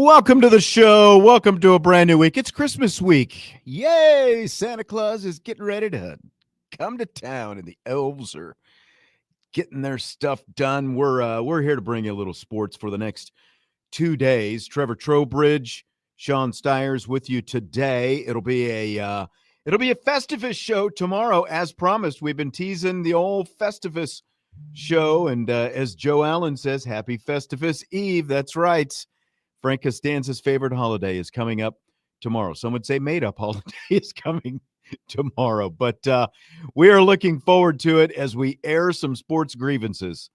Welcome to the show. Welcome to a brand new week. It's Christmas week. Yay! Santa Claus is getting ready to come to town, and the elves are getting their stuff done. We're here to bring you a little sports for the next 2 days. Trevor Trowbridge, Sean Stiers with you today. It'll be a Festivus show tomorrow, as promised. We've been teasing the old Festivus show, and as Joe Allen says, Happy Festivus Eve. That's right. Frank Costanza's favorite holiday is coming up tomorrow. Some would say made-up holiday is coming tomorrow. But we are looking forward to it as we air some sports grievances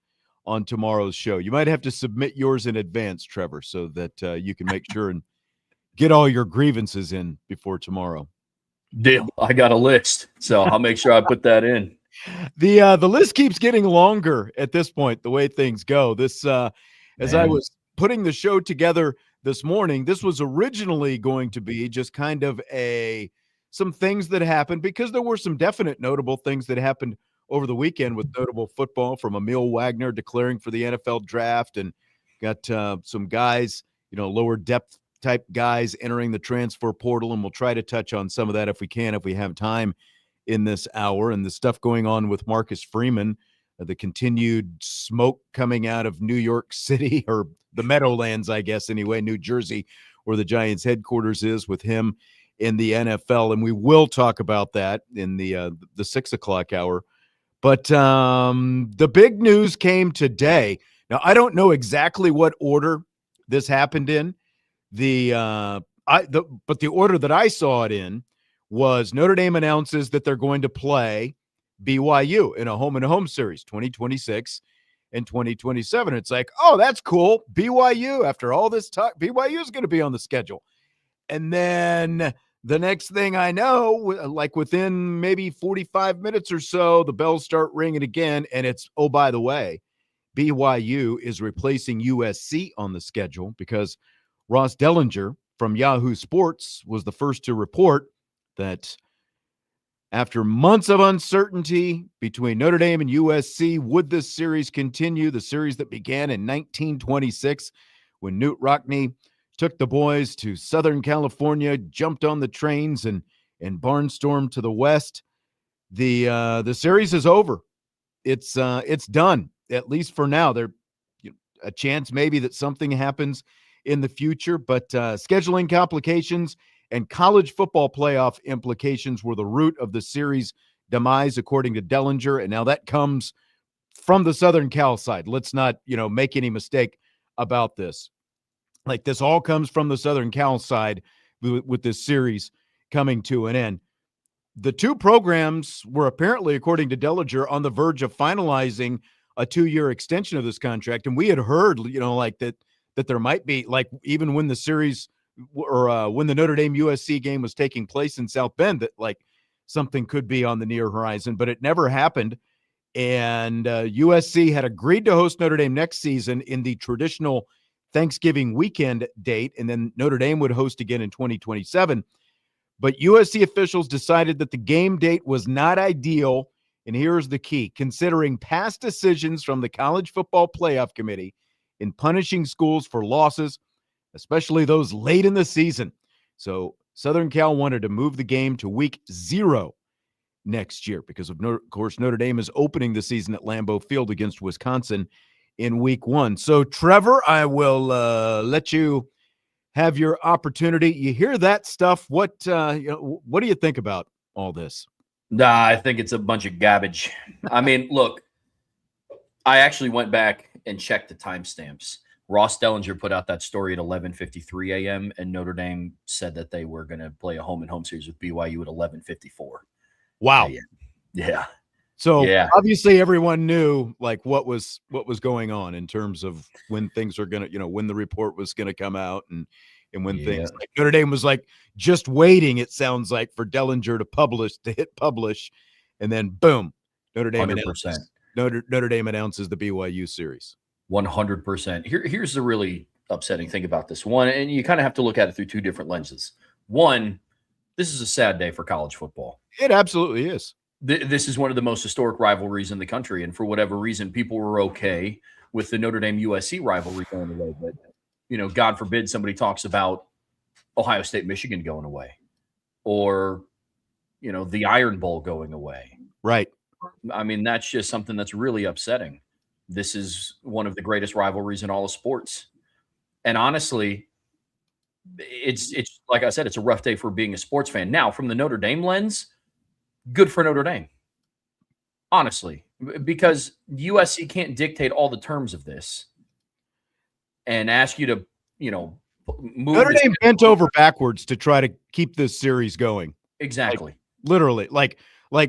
on tomorrow's show. You might have to submit yours in advance, Trevor, so that you can make sure and get all your grievances in before tomorrow. Deal. I got a list, so I'll make sure I put that in. The list keeps getting longer at this point, the way things go. As I was putting the show together this morning, this was originally going to be just kind of some things that happened, because there were some definite notable things that happened over the weekend with notable football, from Aamil Wagner declaring for the NFL draft, and got some guys, lower depth type guys entering the transfer portal, and we'll try to touch on some of that if we have time in this hour, and the stuff going on with Marcus Freeman, the continued smoke coming out of New York City, or the Meadowlands, I guess, anyway, New Jersey, where the Giants headquarters is, with him in the NFL. And we will talk about that in the 6 o'clock hour. But the big news came today. Now, I don't know exactly what order this happened in. But the order that I saw it in was Notre Dame announces that they're going to play BYU in a home-and-home series, 2026 and 2027. It's like, oh, that's cool. BYU, after all this talk, BYU is going to be on the schedule. And then the next thing I know, like within maybe 45 minutes or so, the bells start ringing again. And it's, oh, by the way, BYU is replacing USC on the schedule, because Ross Dellinger from Yahoo Sports was the first to report that after months of uncertainty between Notre Dame and USC, would this series continue? The series that began in 1926 when Knute Rockne took the boys to Southern California, jumped on the trains, and barnstormed to the West. The series is over. It's done, at least for now. There's a chance maybe that something happens in the future, but scheduling complications and college football playoff implications were the root of the series' demise, according to Dellinger. And now that comes from the Southern Cal side. Let's not, make any mistake about this. Like, this all comes from the Southern Cal side with this series coming to an end. The two programs were apparently, according to Dellinger, on the verge of finalizing a 2-year extension of this contract. And we had heard, that there might be, like, even when the series or when the Notre Dame USC game was taking place in South Bend, that like something could be on the near horizon, but it never happened. And USC had agreed to host Notre Dame next season in the traditional Thanksgiving weekend date, and then Notre Dame would host again in 2027. But USC officials decided that the game date was not ideal, and here's the key: considering past decisions from the College Football Playoff Committee in punishing schools for losses, especially those late in the season. So Southern Cal wanted to move the game to week 0 next year because, of course, Notre Dame is opening the season at Lambeau Field against Wisconsin in week 1. So, Trevor, I will let you have your opportunity. You hear that stuff. What do you think about all this? Nah, I think it's a bunch of garbage. I mean, look, I actually went back and checked the timestamps. Ross Dellinger put out that story at 11:53 a.m., and Notre Dame said that they were going to play a home-and-home series with BYU at 11:54. Wow. Yeah. So obviously everyone knew like what was going on in terms of when things are going to, when the report was going to come out, and when things like Notre Dame was like just waiting, it sounds like, for Dellinger to hit publish, and then boom, Notre Dame announces the BYU series. 100%. Here's the really upsetting thing about this one, and you kind of have to look at it through two different lenses. One, this is a sad day for college football. It absolutely is. This is one of the most historic rivalries in the country, and for whatever reason, people were okay with the Notre Dame USC rivalry going away. But God forbid somebody talks about Ohio State, Michigan going away, or, the Iron Bowl going away. Right. I mean, that's just something that's really upsetting. This is one of the greatest rivalries in all of sports. And honestly, it's like I said, it's a rough day for being a sports fan. Now, from the Notre Dame lens, good for Notre Dame. Honestly, because USC can't dictate all the terms of this and ask you to, move. Notre Dame bent over backwards to try to keep this series going. Exactly. Like, literally, like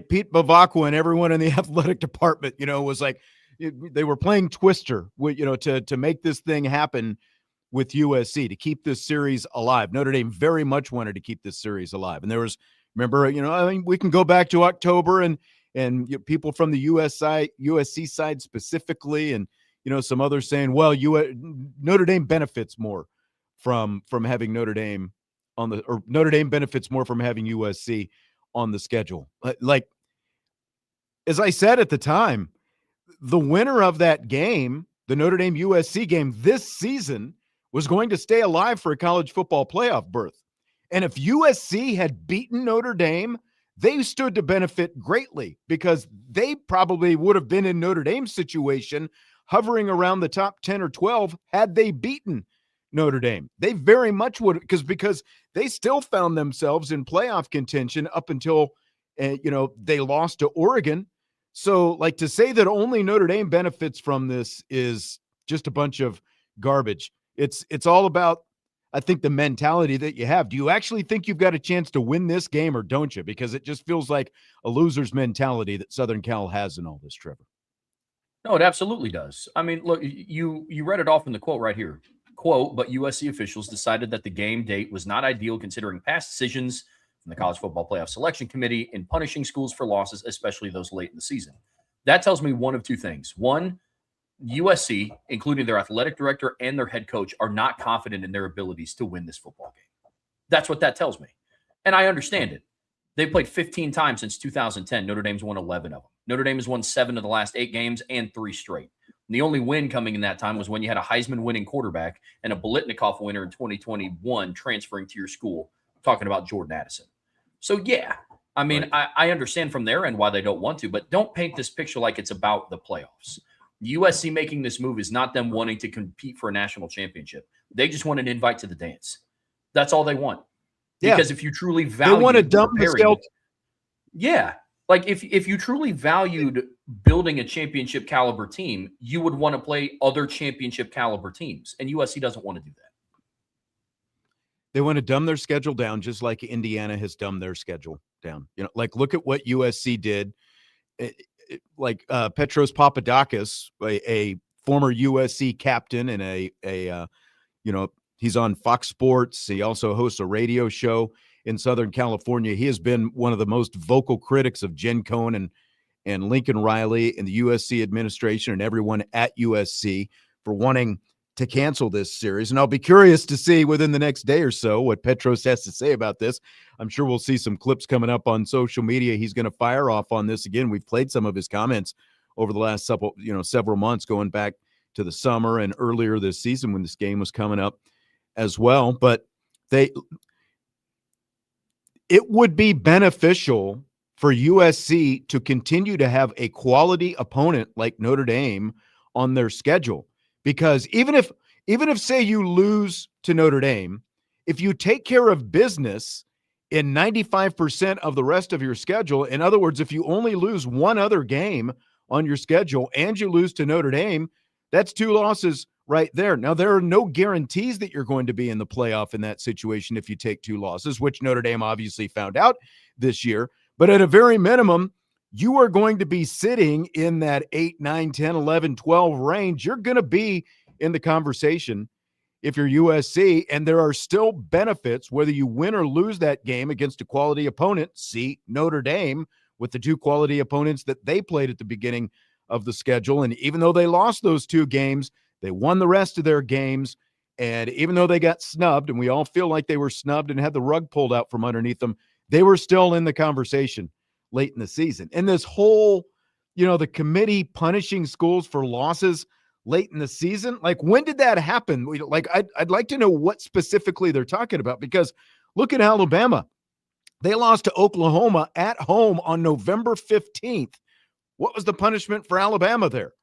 Pete Bavacqua and everyone in the athletic department, was like they were playing Twister, to make this thing happen with USC, to keep this series alive. Notre Dame very much wanted to keep this series alive, and there was, remember, we can go back to October and people from the USC side specifically, and some others saying, well, Notre Dame benefits more from having Notre Dame Notre Dame benefits more from having USC on the schedule. Like, as I said at the time, the winner of that game, the Notre Dame USC game this season, was going to stay alive for a college football playoff berth. And if USC had beaten Notre Dame, they stood to benefit greatly, because they probably would have been in Notre Dame's situation, hovering around the top 10 or 12 had they beaten Notre Dame. They very much would, because they still found themselves in playoff contention up until, they lost to Oregon. So, like, to say that only Notre Dame benefits from this is just a bunch of garbage. It's all about, I think, the mentality that you have. Do you actually think you've got a chance to win this game, or don't you? Because it just feels like a loser's mentality that Southern Cal has in all this, Trevor. No, it absolutely does. I mean, look, you read it off in the quote right here. Quote, but USC officials decided that the game date was not ideal considering past decisions from the College Football Playoff Selection Committee in punishing schools for losses, especially those late in the season. That tells me one of two things. One, USC, including their athletic director and their head coach, are not confident in their abilities to win this football game. That's what that tells me. And I understand it. They've played 15 times since 2010. Notre Dame's won 11 of them. Notre Dame has won 7 of the last 8 games and 3 straight. And the only win coming in that time was when you had a Heisman winning quarterback and a Biletnikoff winner in 2021 transferring to your school, talking about Jordan Addison. So, yeah, I mean, right. I understand from their end why they don't want to, but don't paint this picture like it's about the playoffs. USC making this move is not them wanting to compete for a national championship. They just want an invite to the dance. That's all they want. Because if you truly value, they want to dump the scale. Yeah. Like, if you truly valued building a championship caliber team, you would want to play other championship caliber teams. And USC doesn't want to do that. They want to dumb their schedule down, just like Indiana has dumbed their schedule down. Like, look at what USC did. Petros Papadakis, a former USC captain and he's on Fox Sports. He also hosts a radio show in Southern California. He has been one of the most vocal critics of Jen Cohen and Lincoln Riley and the USC administration and everyone at USC for wanting to cancel this series. And I'll be curious to see within the next day or so what Petros has to say about this. I'm sure we'll see some clips coming up on social media. He's going to fire off on this again. We've played some of his comments over the last several months, going back to the summer and earlier this season when this game was coming up as well. But it would be beneficial for USC to continue to have a quality opponent like Notre Dame on their schedule. Because even if say you lose to Notre Dame, if you take care of business in 95% of the rest of your schedule, in other words, if you only lose one other game on your schedule and you lose to Notre Dame, that's 2 losses right there. Now, there are no guarantees that you're going to be in the playoff in that situation if you take 2 losses, which Notre Dame obviously found out this year. But at a very minimum, you are going to be sitting in that 8, 9, 10, 11, 12 range. You're going to be in the conversation if you're USC, and there are still benefits whether you win or lose that game against a quality opponent. See Notre Dame with the 2 quality opponents that they played at the beginning of the schedule. And even though they lost those 2 games, they won the rest of their games. And even though they got snubbed, and we all feel like they were snubbed and had the rug pulled out from underneath them, they were still in the conversation late in the season. And this whole, the committee punishing schools for losses, late in the season? Like, when did that happen? Like, I'd like to know what specifically they're talking about, because look at Alabama. They lost to Oklahoma at home on November 15th. What was the punishment for Alabama there?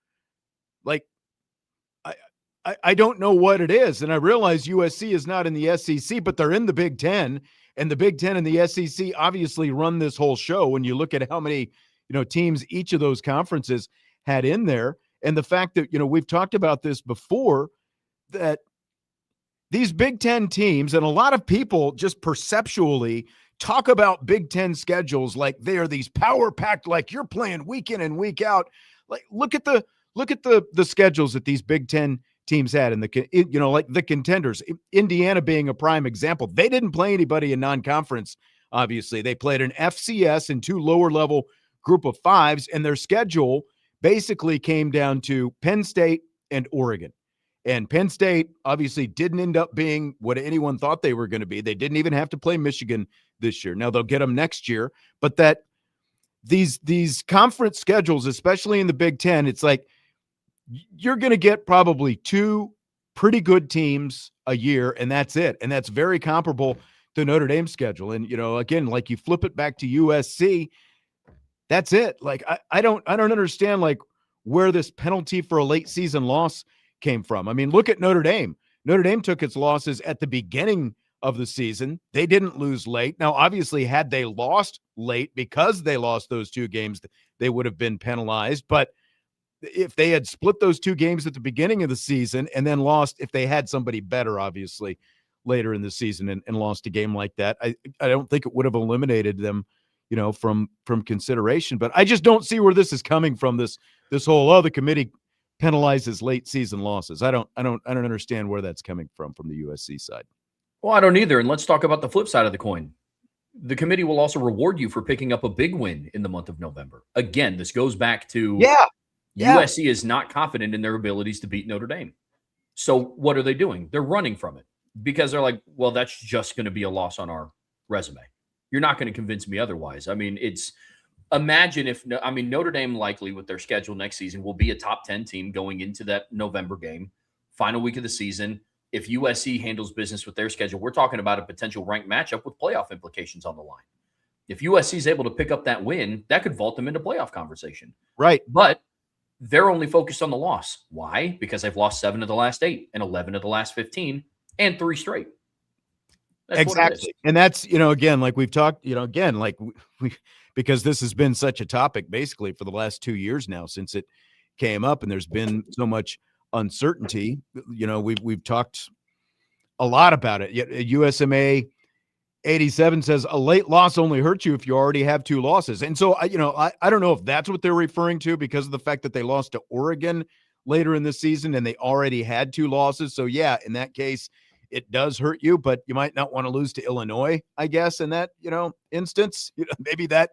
Like, I don't know what it is. And I realize USC is not in the SEC, but they're in the Big Ten. And the Big Ten and the SEC obviously run this whole show when you look at how many, teams each of those conferences had in there. And the fact that, we've talked about this before, that these Big Ten teams, and a lot of people just perceptually talk about Big Ten schedules like they are these power packed, like you're playing week in and week out. Like, look at the schedules that these Big Ten teams had, and like the contenders, Indiana being a prime example. They didn't play anybody in non-conference. Obviously, they played an FCS and 2 lower level group of 5s, and their schedule basically came down to Penn State and Oregon. And Penn State obviously didn't end up being what anyone thought they were going to be. They didn't even have to play Michigan this year. Now they'll get them next year, but that these conference schedules, especially in the Big Ten, it's like you're going to get probably 2 pretty good teams a year, and that's it. And that's very comparable to Notre Dame's schedule. And, again, like you flip it back to USC, that's it. Like, I don't understand, like, where this penalty for a late season loss came from. I mean, look at Notre Dame. Notre Dame took its losses at the beginning of the season. They didn't lose late. Now, obviously, had they lost late because they lost those 2 games, they would have been penalized. But if they had split those 2 games at the beginning of the season and then lost, if they had somebody better, obviously, later in the season and lost a game like that, I don't think it would have eliminated them, from consideration. But I just don't see where this is coming from. This whole, the committee penalizes late season losses. I don't understand where that's coming from the USC side. Well, I don't either. And let's talk about the flip side of the coin. The committee will also reward you for picking up a big win in the month of November. Again, this goes back to USC is not confident in their abilities to beat Notre Dame. So what are they doing? They're running from it because they're like, well, that's just going to be a loss on our resume. You're not going to convince me otherwise. I mean, imagine if Notre Dame likely with their schedule next season will be a top 10 team going into that November game, final week of the season. If USC handles business with their schedule, we're talking about a potential ranked matchup with playoff implications on the line. If USC is able to pick up that win, that could vault them into playoff conversation. Right. But they're only focused on the loss. Why? Because they've lost 7 of the last 8 and 11 of the last 15 and 3 straight. That's exactly. And that's, again, like we've talked, again, like we because this has been such a topic basically for the last 2 years now since it came up, and there's been so much uncertainty. We've talked a lot about it. Yet USMA 87 says a late loss only hurts you if you already have 2 losses. And so I don't know if that's what they're referring to because of the fact that they lost to Oregon later in the season and they already had 2 losses. So yeah, in that case, it does hurt you, but you might not want to lose to Illinois, I guess, in that, instance. Maybe that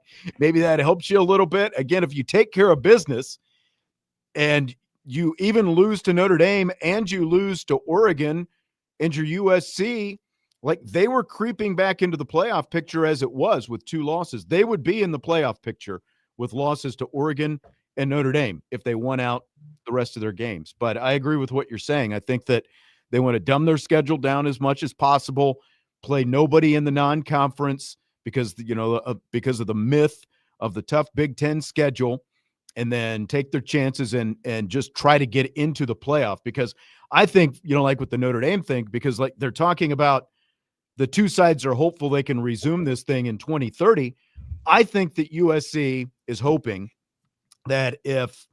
helps you a little bit. Again, if you take care of business and you even lose to Notre Dame and you lose to Oregon and your USC, like they were creeping back into the playoff picture as it was with 2 losses. They would be in the playoff picture with losses to Oregon and Notre Dame if they won out the rest of their games. But I agree with what you're saying. I think that they want to dumb their schedule down as much as possible, play nobody in the non-conference because, because of the myth of the tough Big Ten schedule, and then take their chances and just try to get into the playoff. Because I think, like with the Notre Dame thing, because like they're talking about the 2 sides are hopeful they can resume this thing in 2030. I think that USC is hoping that if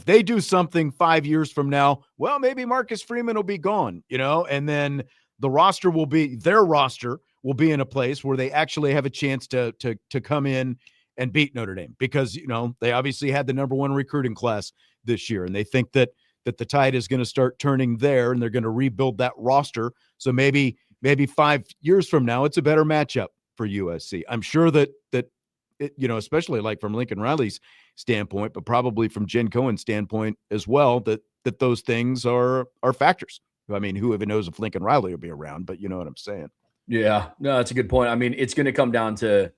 they do something 5 years from now, well, maybe Marcus Freeman will be gone, and then their roster will be in a place where they actually have a chance to come in and beat Notre Dame because, they obviously had the number 1 recruiting class this year, and they think that the tide is going to start turning there and they're going to rebuild that roster. So maybe 5 years from now, it's a better matchup for USC. I'm sure that especially like from Lincoln Riley's standpoint, but probably from Jen Cohen's standpoint as well, that those things are factors. I mean, who even knows if Lincoln Riley will be around, but you know what I'm saying. Yeah, no, that's a good point. I mean, it's going to come down to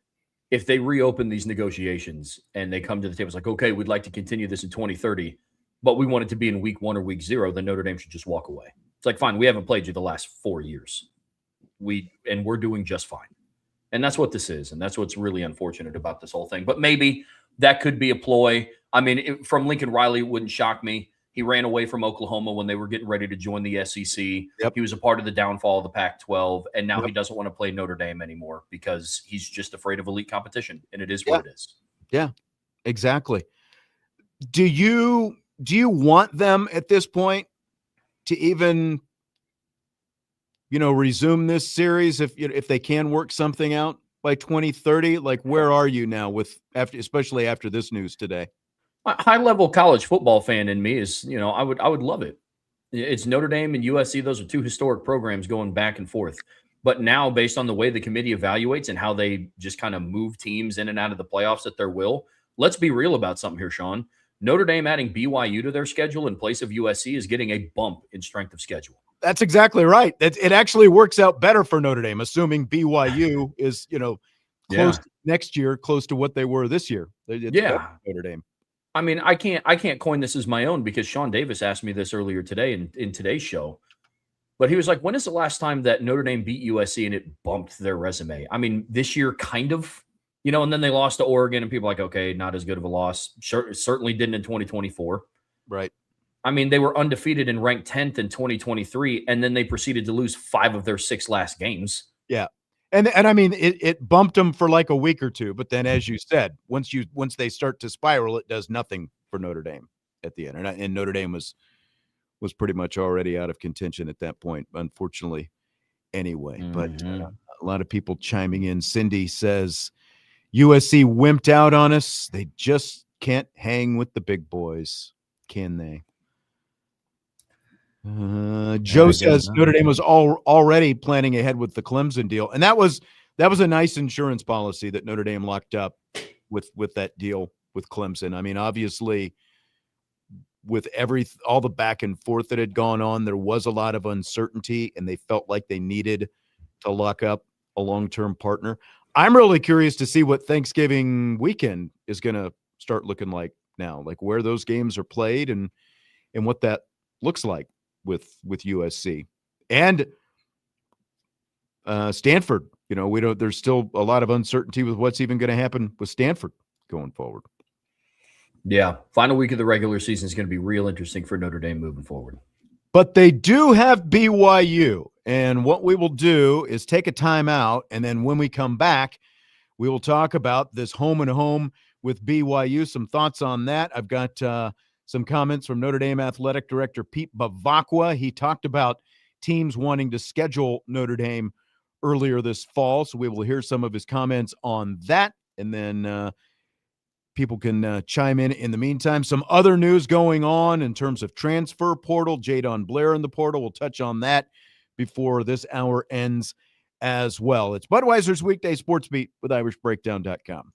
if they reopen these negotiations and they come to the table, it's like, okay, we'd like to continue this in 2030. but we want it to be in week 1 or week 0, then Notre Dame should just walk away. It's like, fine, we haven't played you the last 4 years. We're doing just fine. And that's what this is. And that's what's really unfortunate about this whole thing. But maybe that could be a ploy. I mean, from Lincoln Riley, it wouldn't shock me. He ran away from Oklahoma when they were getting ready to join the SEC. Yep. He was a part of the downfall of the Pac-12, and now Yep. he doesn't want to play Notre Dame anymore because he's just afraid of elite competition, and it is what it is. Yeah, exactly. Do you want them at this point to even, resume this series if they can work something out by 2030? Like, where are you now especially after this news today? High-level college football fan in me is, I would love it. It's Notre Dame and USC. Those are two historic programs going back and forth. But now, based on the way the committee evaluates and how they just kind of move teams in and out of the playoffs at their will, let's be real about something here, Sean. Notre Dame adding BYU to their schedule in place of USC is getting a bump in strength of schedule. That's exactly right. It actually works out better for Notre Dame, assuming BYU is, close to next year, close to what they were this year. It's Notre Dame. I mean, I can't coin this as my own because Sean Davis asked me this earlier today in today's show. But he was like, when is the last time that Notre Dame beat USC and it bumped their resume? I mean, this year kind of, and then they lost to Oregon and people are like, okay, not as good of a loss. Certainly didn't in 2024. Right. I mean, they were undefeated and ranked 10th in 2023, and then they proceeded to lose 5 of their 6 last games. Yeah. And I mean, it bumped them for like a week or two, but then, as you said, once they start to spiral, it does nothing for Notre Dame at the end. And Notre Dame was pretty much already out of contention at that point, unfortunately. Anyway, but a lot of people chiming in. Cindy says USC wimped out on us. They just can't hang with the big boys, can they? Joe says Notre Dame was already planning ahead with the Clemson deal, and that was a nice insurance policy that Notre Dame locked up with that deal with Clemson. I mean, obviously, with all the back and forth that had gone on, there was a lot of uncertainty, and they felt like they needed to lock up a long-term partner. I'm really curious to see what Thanksgiving weekend is going to start looking like now, like where those games are played and what that looks like with USC and Stanford. There's still a lot of uncertainty with what's even going to happen with Stanford going forward. Yeah. Final week of the regular season is going to be real interesting for Notre Dame moving forward. But they do have BYU. And what we will do is take a timeout. And then when we come back, we will talk about this home and home with BYU. Some thoughts on that. I've got some comments from Notre Dame Athletic Director Pete Bavacqua. He talked about teams wanting to schedule Notre Dame earlier this fall. So we will hear some of his comments on that. And then people can chime in the meantime. Some other news going on in terms of transfer portal. Jadon Blair in the portal. We'll touch on that before this hour ends as well. It's Budweiser's Weekday Sports Beat with IrishBreakdown.com.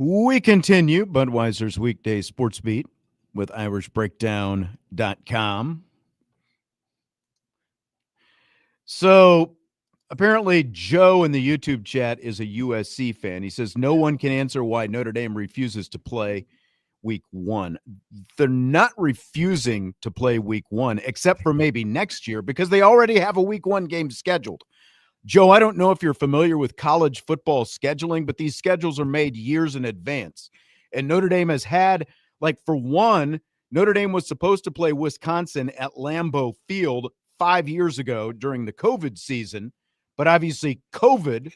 We continue Budweiser's Weekday Sportsbeat with IrishBreakdown.com. So apparently Joe in the YouTube chat is a USC fan. He says no one can answer why Notre Dame refuses to play week 1. They're not refusing to play week 1, except for maybe next year, because they already have a week 1 game scheduled. Joe, I don't know if you're familiar with college football scheduling, but these schedules are made years in advance. And Notre Dame has had, like, for one, Notre Dame was supposed to play Wisconsin at Lambeau Field 5 years ago during the COVID season, but obviously COVID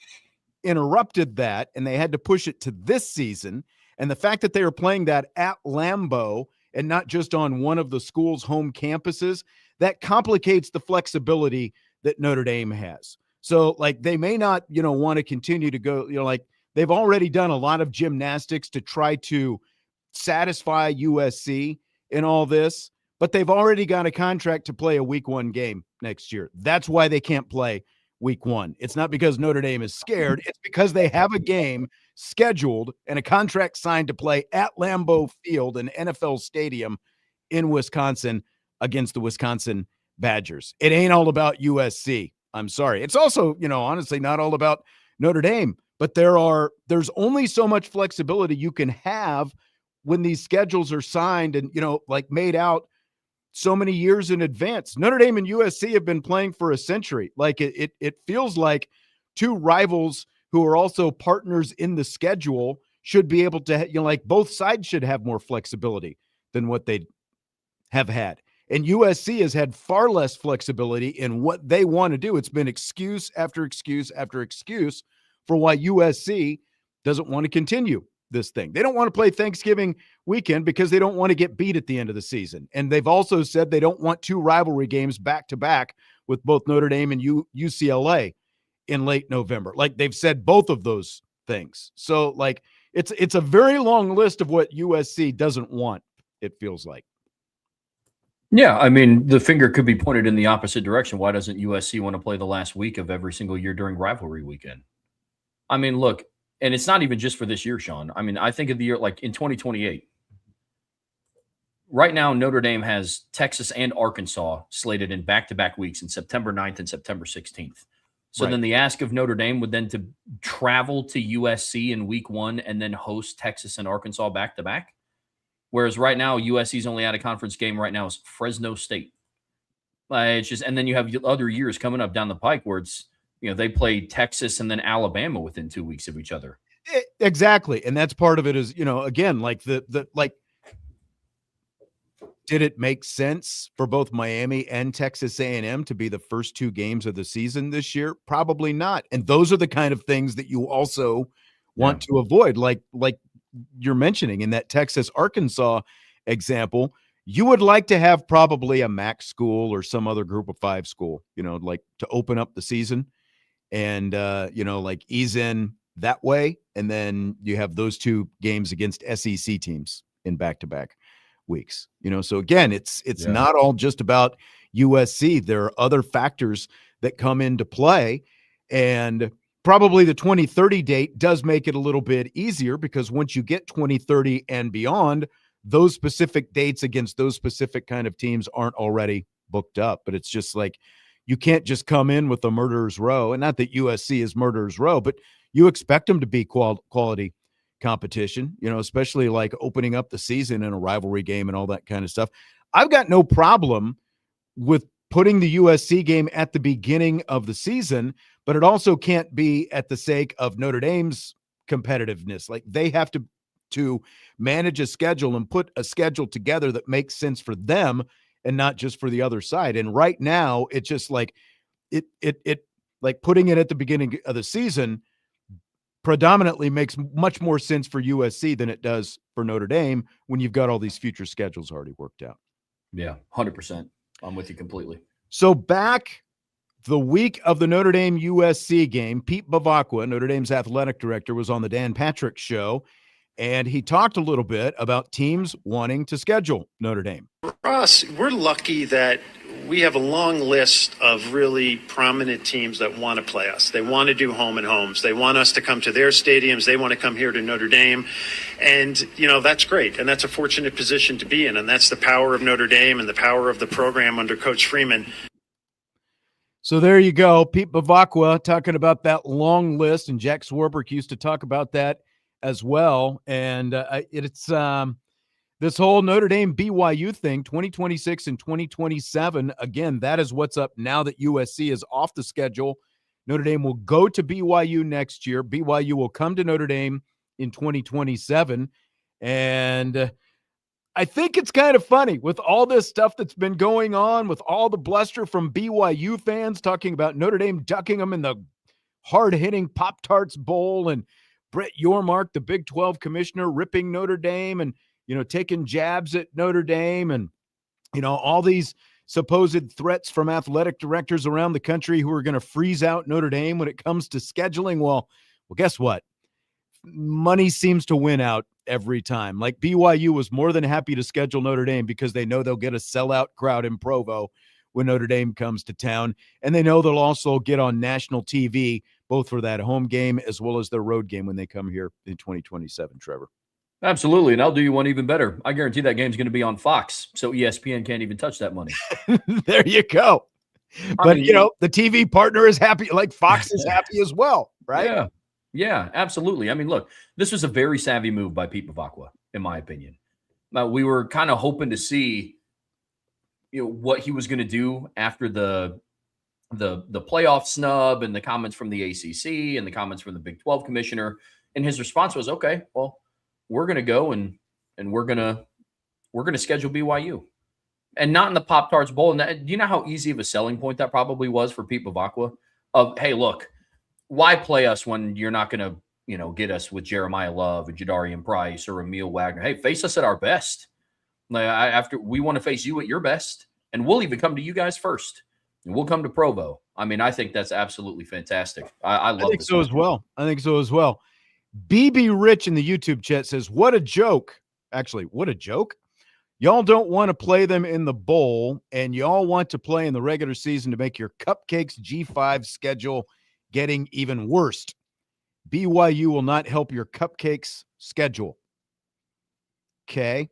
interrupted that, and they had to push it to this season. And the fact that they are playing that at Lambeau and not just on one of the school's home campuses, that complicates the flexibility that Notre Dame has. So, like, they may not, want to continue to go, like, they've already done a lot of gymnastics to try to satisfy USC in all this, but they've already got a contract to play a week 1 game next year. That's why they can't play week 1. It's not because Notre Dame is scared. It's because they have a game scheduled and a contract signed to play at Lambeau Field, an NFL stadium in Wisconsin, against the Wisconsin Badgers. It ain't all about USC. I'm sorry. It's also, honestly not all about Notre Dame, but there's only so much flexibility you can have when these schedules are signed and, made out so many years in advance. Notre Dame and USC have been playing for a century. Like it feels like two rivals who are also partners in the schedule should be able to, both sides should have more flexibility than what they have had. And USC has had far less flexibility in what they want to do. It's been excuse after excuse after excuse for why USC doesn't want to continue this thing. They don't want to play Thanksgiving weekend because they don't want to get beat at the end of the season. And they've also said they don't want 2 rivalry games back to back with both Notre Dame and UCLA in late November. Like, they've said both of those things. So, like, it's a very long list of what USC doesn't want, it feels like. Yeah, I mean, the finger could be pointed in the opposite direction. Why doesn't USC want to play the last week of every single year during rivalry weekend? I mean, look, and it's not even just for this year, Sean. I mean, I think of the year like in 2028. Right now, Notre Dame has Texas and Arkansas slated in back-to-back weeks in September 9th and September 16th. So then the ask of Notre Dame would then to travel to USC in week 1 and then host Texas and Arkansas back-to-back. Whereas right now, USC's only out of conference game right now is Fresno State. It's just, and then you have other years coming up down the pike where it's, they play Texas and then Alabama within 2 weeks of each other. Exactly. And that's part of it is, again, like did it make sense for both Miami and Texas A&M to be the first 2 games of the season this year? Probably not. And those are the kind of things that you also want to avoid. Like you're mentioning in that Texas-Arkansas example, you would like to have probably a MAC school or some other group of 5 school, like to open up the season and, ease in that way. And then you have those 2 games against SEC teams in back-to-back weeks, so again, it's not all just about USC. There are other factors that come into play, and probably the 2030 date does make it a little bit easier because once you get 2030 and beyond, those specific dates against those specific kind of teams aren't already booked up. But it's just like, you can't just come in with a murderer's row, and not that USC is murderer's row, but you expect them to be quality competition, especially like opening up the season in a rivalry game and all that kind of stuff. I've got no problem with putting the USC game at the beginning of the season, but it also can't be at the sake of Notre Dame's competitiveness. Like, they have to manage a schedule and put a schedule together that makes sense for them and not just for the other side. And right now, it's just like it like putting it at the beginning of the season predominantly makes much more sense for USC than it does for Notre Dame when you've got all these future schedules already worked out. Yeah, 100%. I'm with you completely. So back the week of the Notre Dame USC game, Pete Bavacqua, Notre Dame's athletic director, was on the Dan Patrick Show, and he talked a little bit about teams wanting to schedule Notre Dame. For us, we're lucky that we have a long list of really prominent teams that want to play us. They want to do home and homes. They want us to come to their stadiums. They want to come here to Notre Dame. And, that's great. And that's a fortunate position to be in. And that's the power of Notre Dame and the power of the program under Coach Freeman. So there you go. Pete Bavacqua talking about that long list. And Jack Swarbrick used to talk about that as well. And it's this whole Notre Dame BYU thing, 2026 and 2027. Again, that is what's up now that USC is off the schedule. Notre Dame will go to BYU next year. BYU will come to Notre Dame in 2027. And I think it's kind of funny with all this stuff that's been going on, with all the bluster from BYU fans talking about Notre Dame ducking them in the hard-hitting Pop-Tarts Bowl, and Brett Yormark, the Big 12 commissioner, ripping Notre Dame and, taking jabs at Notre Dame, and, all these supposed threats from athletic directors around the country who are going to freeze out Notre Dame when it comes to scheduling. Well, guess what? Money seems to win out every time. Like BYU was more than happy to schedule Notre Dame because they know they'll get a sellout crowd in Provo when Notre Dame comes to town. And they know they'll also get on national TV, both for that home game as well as their road game when they come here in 2027, Trevor. Absolutely. And I'll do you one even better. I guarantee that game's going to be on Fox. So ESPN can't even touch that money. There you go. But, the TV partner is happy. Like Fox is happy as well, right? Yeah. Yeah, absolutely. I mean, look, this was a very savvy move by Pete Bavacqua, in my opinion. We were kind of hoping to see, what he was going to do after the playoff snub and the comments from the ACC and the comments from the Big 12 commissioner. And his response was, okay, well, we're going to go and we're going to schedule BYU, and not in the Pop-Tarts Bowl. And that, do you know how easy of a selling point that probably was for Pete Bavacqua? Of, hey, look, why play us when you're not going to, get us with Jeremiah Love and Jadarian Price or Aamil Wagner? Hey, face us at our best. After we want to face you at your best, and we'll even come to you guys first, and we'll come to Provo. I mean, I think that's absolutely fantastic. I love. I think so as well. I think so as well. BB Rich in the YouTube chat says, "What a joke! Actually, what a joke! Y'all don't want to play them in the bowl, and y'all want to play in the regular season to make your Cupcakes G5 schedule getting even worse. BYU will not help your Cupcakes schedule." Okay.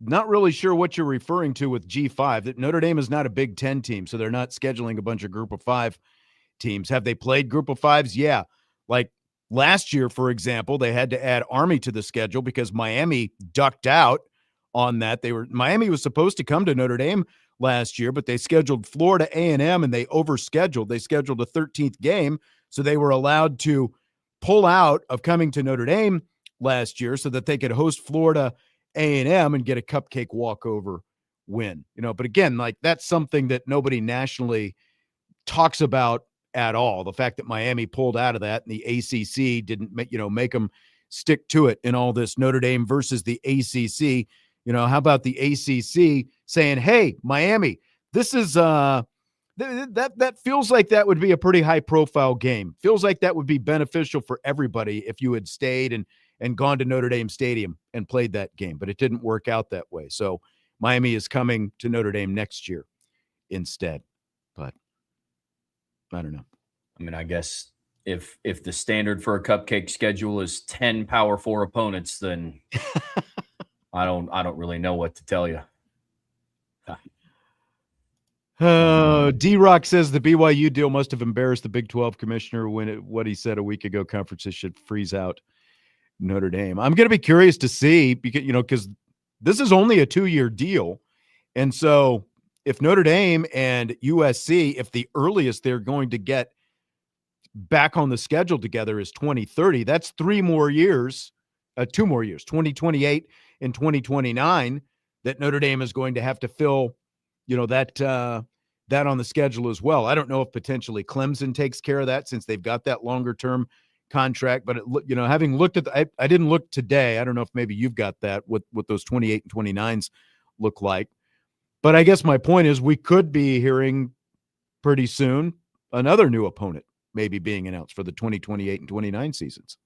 Not really sure what you're referring to with G5. That Notre Dame is not a Big Ten team, so they're not scheduling a bunch of Group of Five teams. Have they played Group of Fives? Yeah. Like last year, for example, they had to add Army to the schedule because Miami ducked out on that. Miami was supposed to come to Notre Dame last year, but they scheduled Florida A&M and they overscheduled. They scheduled a 13th game, so they were allowed to pull out of coming to Notre Dame last year so that they could host Florida A&M and get a cupcake walkover win. But again, like that's something that nobody nationally talks about at all. The fact that Miami pulled out of that and the ACC didn't make them stick to it in all this Notre Dame versus the ACC. How about the ACC saying, hey, Miami, this is that feels like that would be a pretty high profile game. Feels like that would be beneficial for everybody if you had stayed and gone to Notre Dame Stadium and played that game, but it didn't work out that way. So Miami is coming to Notre Dame next year instead. But I don't know. I mean, I guess if the standard for a cupcake schedule is 10 Power 4 opponents, then I don't really know what to tell you. D-Rock says the BYU deal must have embarrassed the Big 12 commissioner when what he said a week ago, conferences should freeze out Notre Dame. I'm going to be curious to see because this is only a 2-year deal. And so if Notre Dame and USC, if the earliest they're going to get back on the schedule together is 2030, that's 2 more years, 2028 and 2029 that Notre Dame is going to have to fill, that on the schedule as well. I don't know if potentially Clemson takes care of that since they've got that longer term contract, but having looked at I didn't look today. I don't know if maybe you've got that what those 28 and 29s look like. But I guess my point is we could be hearing pretty soon another new opponent maybe being announced for the 2028 and 29 seasons.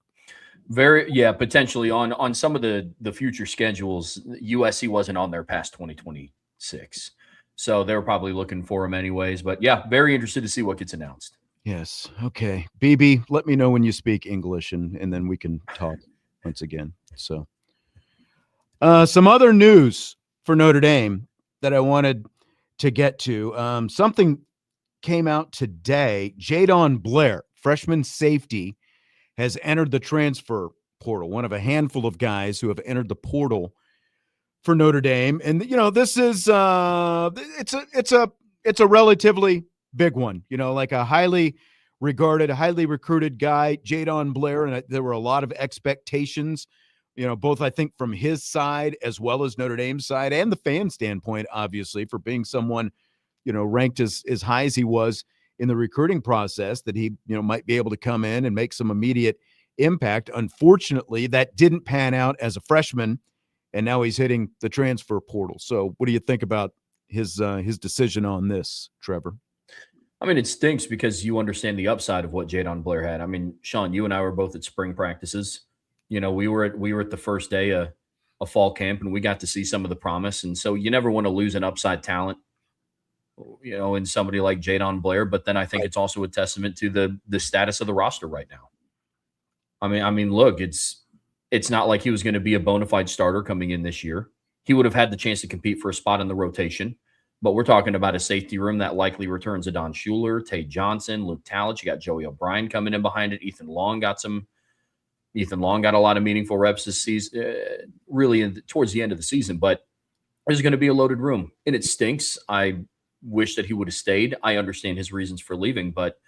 Potentially on some of the future schedules, USC wasn't on there past 2026. So they were probably looking for him anyways. But yeah, very interested to see what gets announced. Yes. Okay. BB, let me know when you speak English and then we can talk once again. So some other news for Notre Dame that I wanted to get to. Something came out today. Jadon Blair, freshman safety, has entered the transfer portal, one of a handful of guys who have entered the portal for Notre Dame. And, this is it's a relatively big one, like a highly regarded, highly recruited guy, Jadon Blair. And there were a lot of expectations, both I think from his side as well as Notre Dame's side and the fan standpoint, obviously, for being someone, ranked as high as he was in the recruiting process, that he, might be able to come in and make some immediate impact. Unfortunately, that didn't pan out as a freshman, and now he's hitting the transfer portal. So what do you think about his decision on this, Trevor? I mean, it stinks because you understand the upside of what Jadon Blair had. I mean, Sean, you and I were both at spring practices. We were at the first day of fall camp, and we got to see some of the promise. And so you never want to lose an upside talent, in somebody like Jadon Blair. But then I think it's also a testament to the status of the roster right now. I mean, look, it's not like he was going to be a bona fide starter coming in this year. He would have had the chance to compete for a spot in the rotation. But we're talking about a safety room that likely returns a Don Schuler, Tay Johnson, Luke Tallich. You got Joey O'Brien coming in behind it. Ethan Long got a lot of meaningful reps this season, towards the end of the season. But there's going to be a loaded room, and it stinks. I wish that he would have stayed. I understand his reasons for leaving, but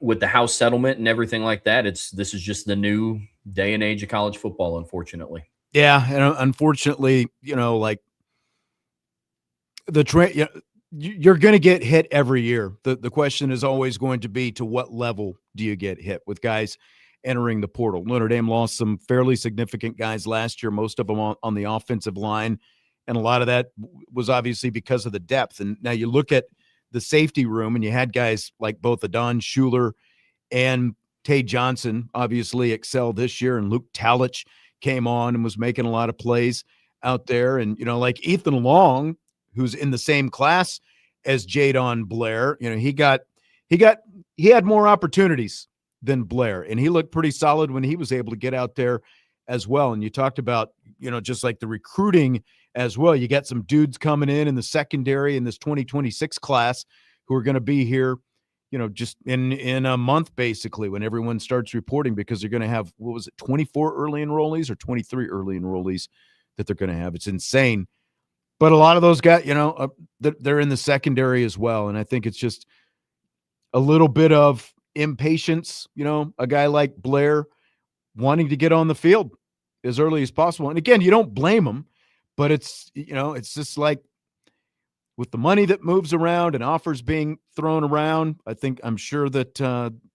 with the house settlement and everything like that, this is just the new day and age of college football, unfortunately. Yeah, and unfortunately, like you're going to get hit every year. The question is always going to be, to what level do you get hit with guys entering the portal? Notre Dame lost some fairly significant guys last year, most of them on the offensive line, and a lot of that was obviously because of the depth. And now you look at the safety room, and you had guys like both Don Schuler and Tay Johnson obviously excel this year, and Luke Tallich came on and was making a lot of plays out there. And, like Ethan Long, who's in the same class as Jadon Blair, he had more opportunities than Blair, and he looked pretty solid when he was able to get out there as well. And you talked about, just like the recruiting as well. You got some dudes coming in the secondary in this 2026 class who are going to be here, just in a month, basically, when everyone starts reporting, because they're going to have, 24 early enrollees or 23 early enrollees that they're going to have. It's insane. But a lot of those guys, they're in the secondary as well. And I think it's just a little bit of impatience, a guy like Blair wanting to get on the field as early as possible. And again, you don't blame him, but it's just like with the money that moves around and offers being thrown around, I'm sure that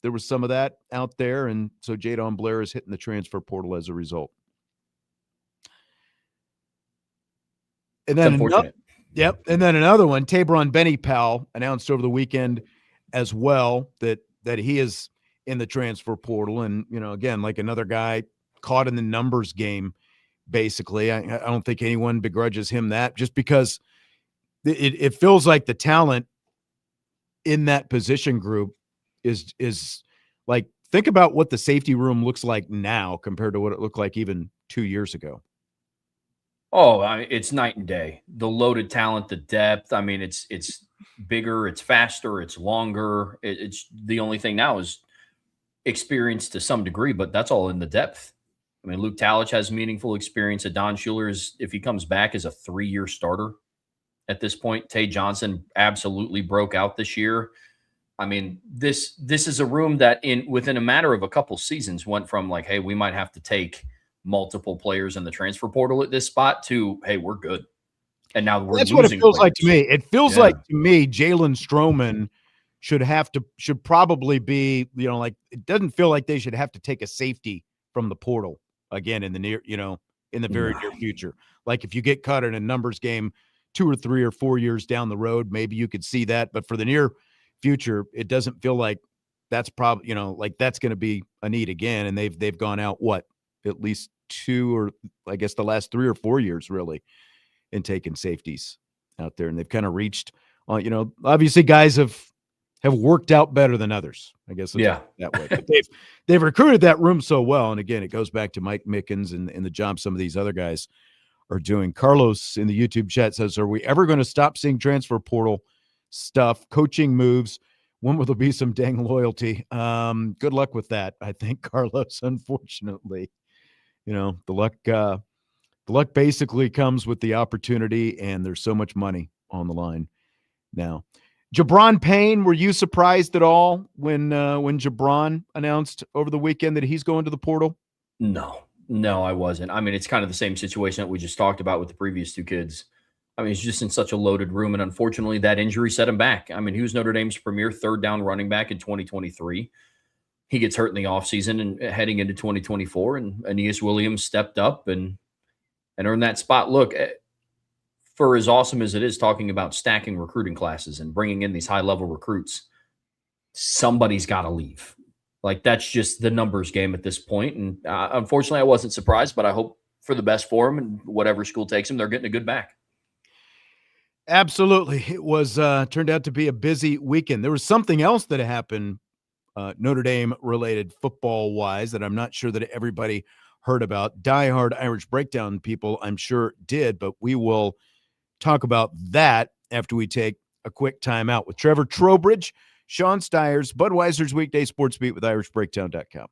there was some of that out there. And so Jadon Blair is hitting the transfer portal as a result. And then another one, Tabron Benny-Powell announced over the weekend as well that he is in the transfer portal. And, again, like another guy caught in the numbers game, basically. I don't think anyone begrudges him that, just because it feels like the talent in that position group is like, think about what the safety room looks like now compared to what it looked like even 2 years ago. Oh, it's night and day. The loaded talent, the depth. I mean, it's bigger, it's faster, it's longer. It's the only thing now is experience to some degree, but that's all in the depth. I mean, Luke Tallich has meaningful experience. Don Schuler if he comes back, is a 3-year starter at this point. Tay Johnson absolutely broke out this year. I mean, this is a room that within a matter of a couple seasons went from like, hey, we might have to take multiple players in the transfer portal at this spot to, hey, we're good. And now we're that's losing what it feels players. like to me. It feels like to me, Jalen Stroman should probably be, like, it doesn't feel like they should have to take a safety from the portal again in the very near future. Like if you get cut in a numbers game 2 or 3 or 4 years down the road, maybe you could see that. But for the near future, it doesn't feel like that's probably, like that's going to be a need again. And they've gone out at least 2 or I guess the last 3 or 4 years really in taking safeties out there. And they've kind of reached obviously guys have worked out better than others. I guess it's that way. But they've recruited that room so well. And again, it goes back to Mike Mickens and the job some of these other guys are doing. Carlos in the YouTube chat says, are we ever going to stop seeing transfer portal stuff, coaching moves? When will there be some dang loyalty? Good luck with that, I think, Carlos, unfortunately. The luck basically comes with the opportunity, and there's so much money on the line now. Jabron Payne, were you surprised at all when Jabron announced over the weekend that he's going to the portal? No, I wasn't. I mean, it's kind of the same situation that we just talked about with the previous two kids. I mean, he's just in such a loaded room, and unfortunately, that injury set him back. I mean, he was Notre Dame's premier third down running back in 2023. He gets hurt in the offseason and heading into 2024, and Aeneas Williams stepped up and earned that spot. Look, for as awesome as it is talking about stacking recruiting classes and bringing in these high-level recruits, somebody's got to leave. Like, that's just the numbers game at this point. And unfortunately, I wasn't surprised, but I hope for the best for him, and whatever school takes him, they're getting a good back. Absolutely. It was turned out to be a busy weekend. There was something else that happened Notre Dame related football wise that I'm not sure that everybody heard about. Diehard Irish Breakdown people, I'm sure did, but we will talk about that after we take a quick timeout with Trevor Trowbridge, Sean Stiers, Budweiser's Weekday Sports Beat with IrishBreakdown.com.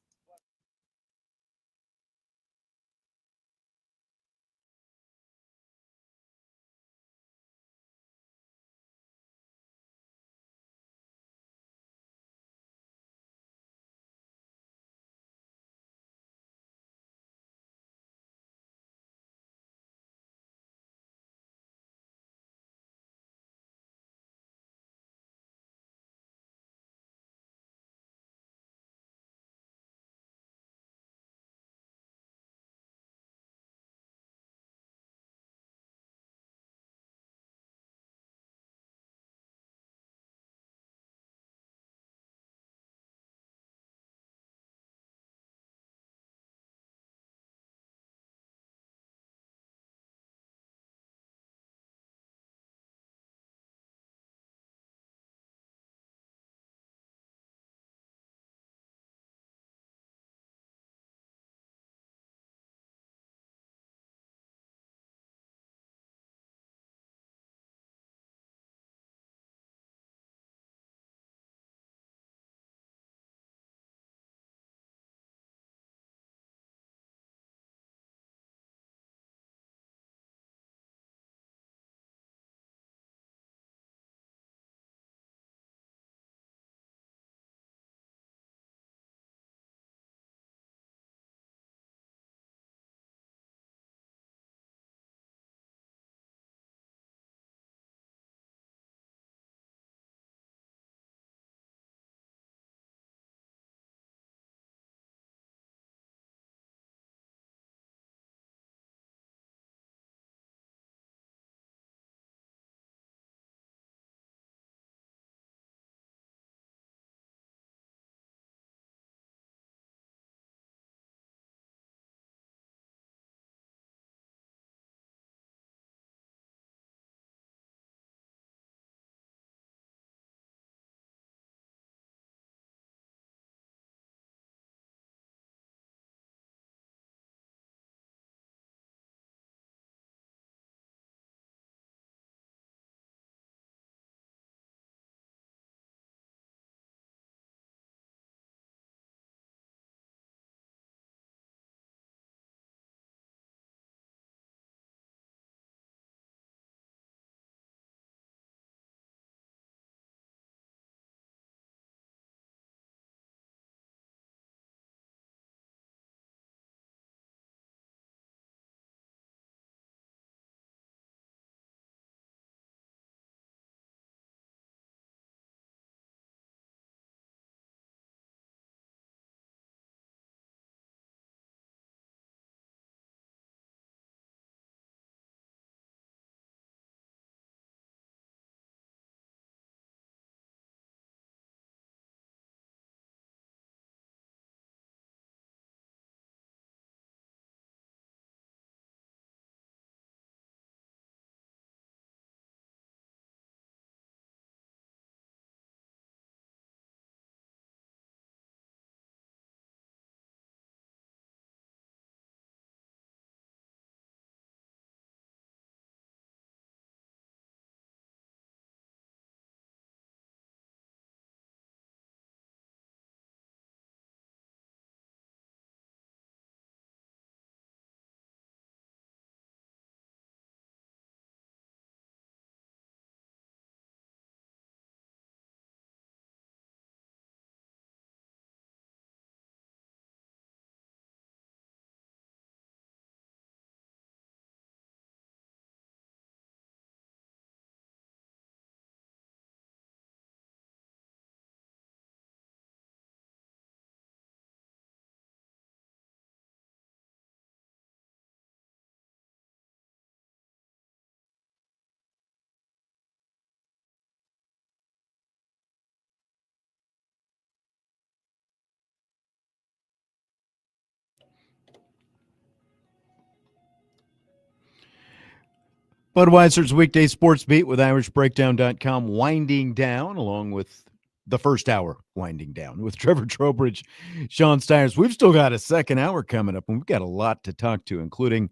Budweiser's Weekday Sports Beat with IrishBreakdown.com winding down, along with the first hour winding down with Trevor Trowbridge, Sean Steiners. We've still got a second hour coming up, and we've got a lot to talk to, including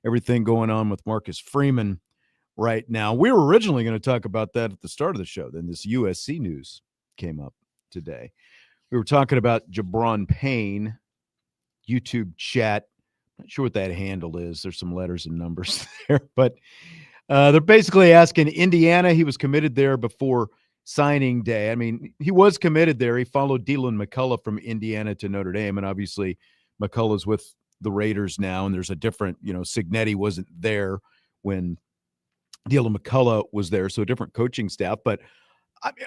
everything going on with Marcus Freeman right now. We were originally going to talk about that at the start of the show. Then this USC news came up today. We were talking about Jabron Payne, YouTube chat. Not sure what that handle is. There's some letters and numbers there, but they're basically asking Indiana. He was committed there before signing day. I mean, he was committed there. He followed Dylan McCullough from Indiana to Notre Dame, and obviously McCullough's with the Raiders now, and there's a different, Cignetti wasn't there when Dylan McCullough was there, so a different coaching staff. But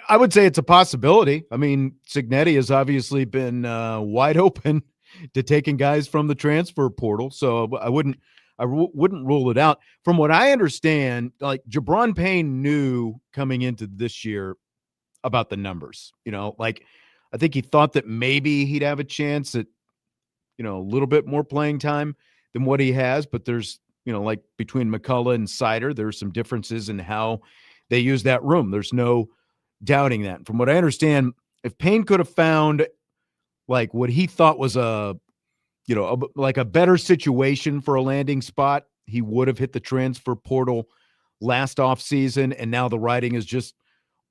I would say it's a possibility. I mean, Cignetti has obviously been wide open to taking guys from the transfer portal, so I wouldn't rule it out. From what I understand, like Jabron Payne knew coming into this year about the numbers. I think he thought that maybe he'd have a chance at, a little bit more playing time than what he has. But there's, like between McCullough and Sider, there's some differences in how they use that room. There's no doubting that. From what I understand, if Payne could have found like what he thought was a better situation for a landing spot, he would have hit the transfer portal last offseason, and now the writing is just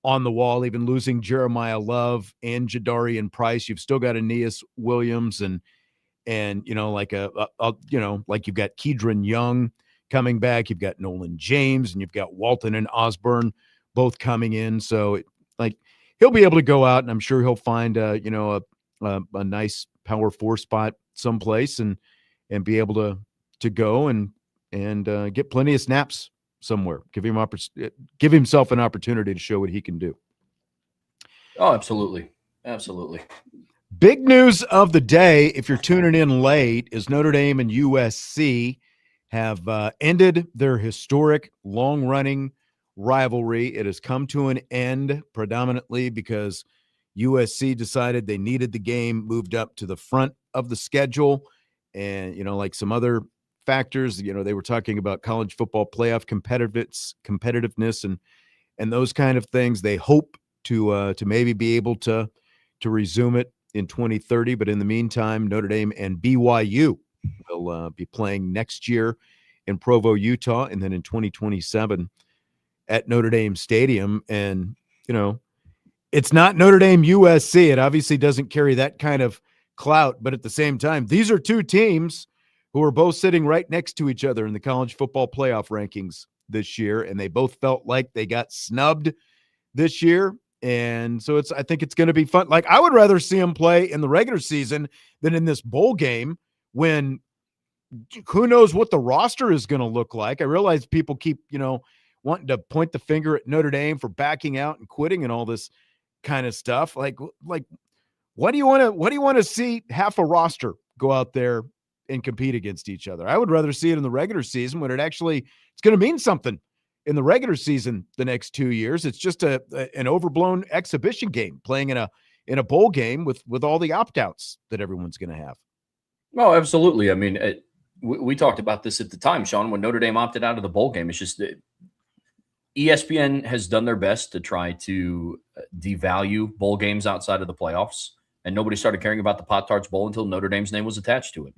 on the wall. Even losing Jeremiah Love and Jadarian Price, you've still got Aeneas Williams and like you've got Kedron Young coming back, you've got Nolan James, and you've got Walton and Osborne both coming in. So he'll be able to go out, and I'm sure he'll find a nice power 4 spot someplace and be able to go and get plenty of snaps somewhere. Give himself an opportunity to show what he can do. Oh, absolutely. Big news of the day, if you're tuning in late, is Notre Dame and USC have ended their historic long-running rivalry. It has come to an end predominantly because USC decided they needed the game moved up to the front of the schedule. And, like some other factors, they were talking about college football playoff competitiveness and those kind of things. They hope to maybe be able to resume it in 2030. But in the meantime, Notre Dame and BYU will be playing next year in Provo, Utah, and then in 2027 at Notre Dame Stadium. And, it's not Notre Dame USC. It obviously doesn't carry that kind of clout, but at the same time, these are two teams who are both sitting right next to each other in the college football playoff rankings this year, and they both felt like they got snubbed this year. And so I think it's going to be fun. Like, I would rather see them play in the regular season than in this bowl game when who knows what the roster is going to look like. I realize people keep, wanting to point the finger at Notre Dame for backing out and quitting and all this kind of stuff. Like what do you want to see half a roster go out there and compete against each other? I would rather see it in the regular season when it's going to mean something in the regular season the next 2 years. It's just an overblown exhibition game playing in a bowl game with all the opt-outs that everyone's going to have. Oh, absolutely. I mean, we talked about this at the time, Sean, when Notre Dame opted out of the bowl game. It's just ESPN has done their best to try to devalue bowl games outside of the playoffs, and nobody started caring about the Pop-Tarts Bowl until Notre Dame's name was attached to it.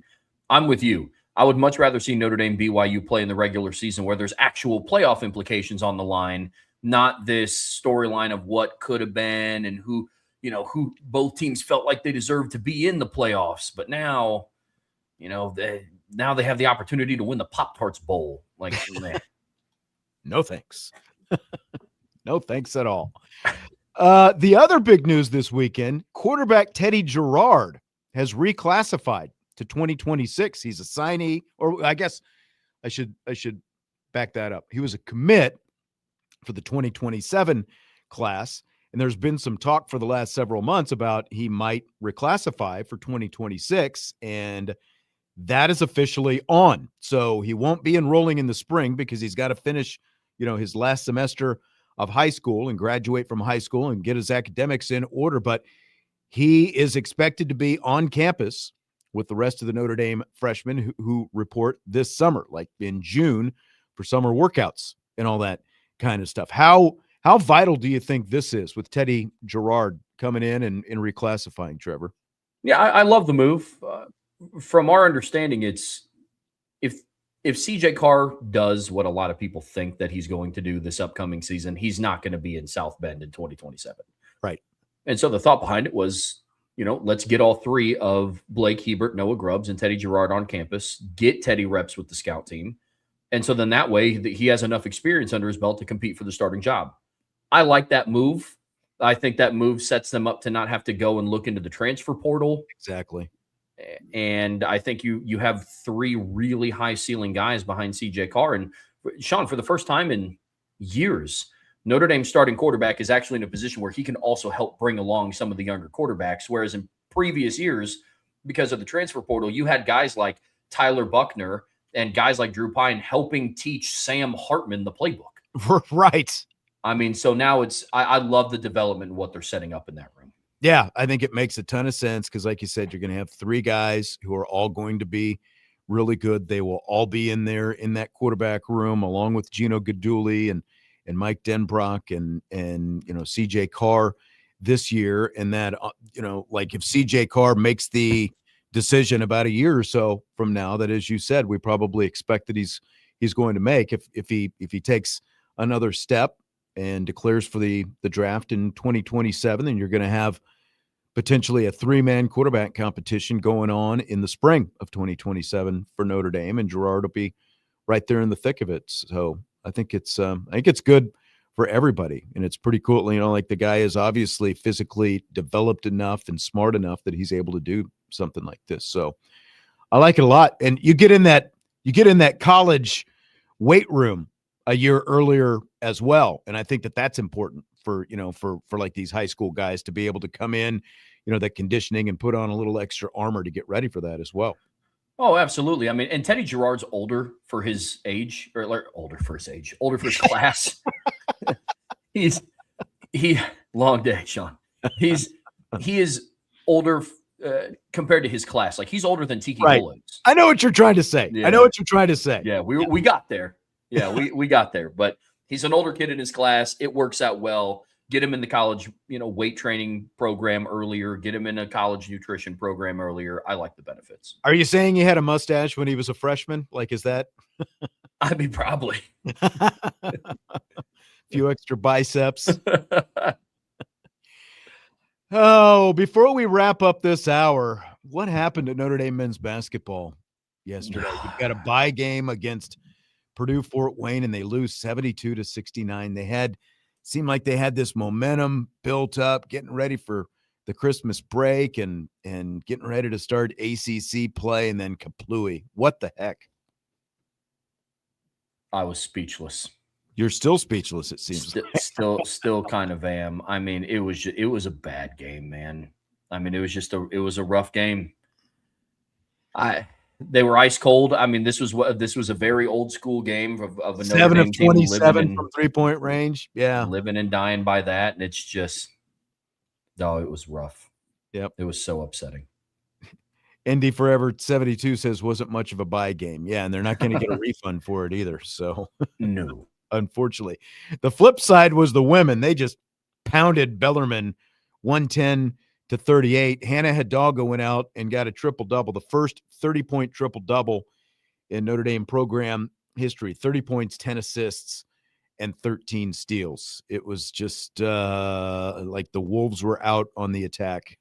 I'm with you. I would much rather see Notre Dame BYU play in the regular season where there's actual playoff implications on the line, not this storyline of what could have been and who both teams felt like they deserved to be in the playoffs. But now, they have the opportunity to win the Pop-Tarts Bowl. Like, man. No thanks. No thanks at all. The other big news this weekend, quarterback Teddy Gerard has reclassified to 2026. He's a signee, or I guess I should back that up. He was a commit for the 2027 class, and there's been some talk for the last several months about he might reclassify for 2026, and that is officially on. So he won't be enrolling in the spring because he's got to finish his last semester of high school and graduate from high school and get his academics in order. But he is expected to be on campus with the rest of the Notre Dame freshmen who report this summer, like in June, for summer workouts and all that kind of stuff. How vital do you think this is with Teddy Gerard coming in and reclassifying, Trevor? Yeah, I love the move. From our understanding, it's if CJ Carr does what a lot of people think that he's going to do this upcoming season, he's not going to be in South Bend in 2027. Right. And so the thought behind it was, let's get all three of Blake Hebert, Noah Grubbs, and Teddy Gerard on campus, get Teddy reps with the scout team. And so then that way he has enough experience under his belt to compete for the starting job. I like that move. I think that move sets them up to not have to go and look into the transfer portal. Exactly. And I think you have three really high ceiling guys behind CJ Carr. And Sean, for the first time in years, Notre Dame's starting quarterback is actually in a position where he can also help bring along some of the younger quarterbacks. Whereas in previous years, because of the transfer portal, you had guys like Tyler Buckner and guys like Drew Pine helping teach Sam Hartman the playbook. Right. I mean, so now I love the development and what they're setting up in that room. Yeah, I think it makes a ton of sense because, like you said, you're going to have three guys who are all going to be really good. They will all be in there in that quarterback room, along with Gino Guidugli and Mike Denbrock and CJ Carr this year. And that like if CJ Carr makes the decision about a year or so from now, that, as you said, we probably expect that he's going to make if he takes another step and declares for the draft in 2027, then you're going to have potentially a three-man quarterback competition going on in the spring of 2027 for Notre Dame, and Gerard will be right there in the thick of it. So I think it's good for everybody, and it's pretty cool. Like the guy is obviously physically developed enough and smart enough that he's able to do something like this. So I like it a lot. And you get in that college weight room a year earlier as well. And I think that that's important for like these high school guys to be able to come in, the conditioning and put on a little extra armor to get ready for that as well. Oh, absolutely. I mean, and Teddy Gerard's older for his age, or older for his class. he long day, Sean. He is older compared to his class. Like he's older than Tiki Bullets. I know what you're trying to say. Yeah. I know what you're trying to say. Yeah, we got there. Yeah, we got there. But he's an older kid in his class. It works out well. Get him in the college, weight training program earlier. Get him in a college nutrition program earlier. I like the benefits. Are you saying he had a mustache when he was a freshman? Like, is that? I mean, probably. A few extra biceps. Oh, before we wrap up this hour, what happened to Notre Dame men's basketball yesterday? You've got a bye game against Purdue Fort Wayne, and they lose 72-69. Seemed like they had this momentum built up, getting ready for the Christmas break and getting ready to start ACC play, and then kaplooey. What the heck? I was speechless. You're still speechless, it seems. Still kind of am. I mean, it was a bad game, man. I mean, it was a rough game. They were ice cold. I mean, this was a very old school game of a 7 of 27 from 3-point range. Yeah, living and dying by that, and it's just, it was rough. Yep, it was so upsetting. Indy Forever 72 says wasn't much of a bye game. Yeah, and they're not going to get a refund for it either. So no, unfortunately, the flip side was the women. They just pounded Bellarmine 110-38. Hannah Hidalgo went out and got a triple-double, the first 30-point triple-double in Notre Dame program history. 30 points, 10 assists, and 13 steals. It was just like the Wolves were out on the attack.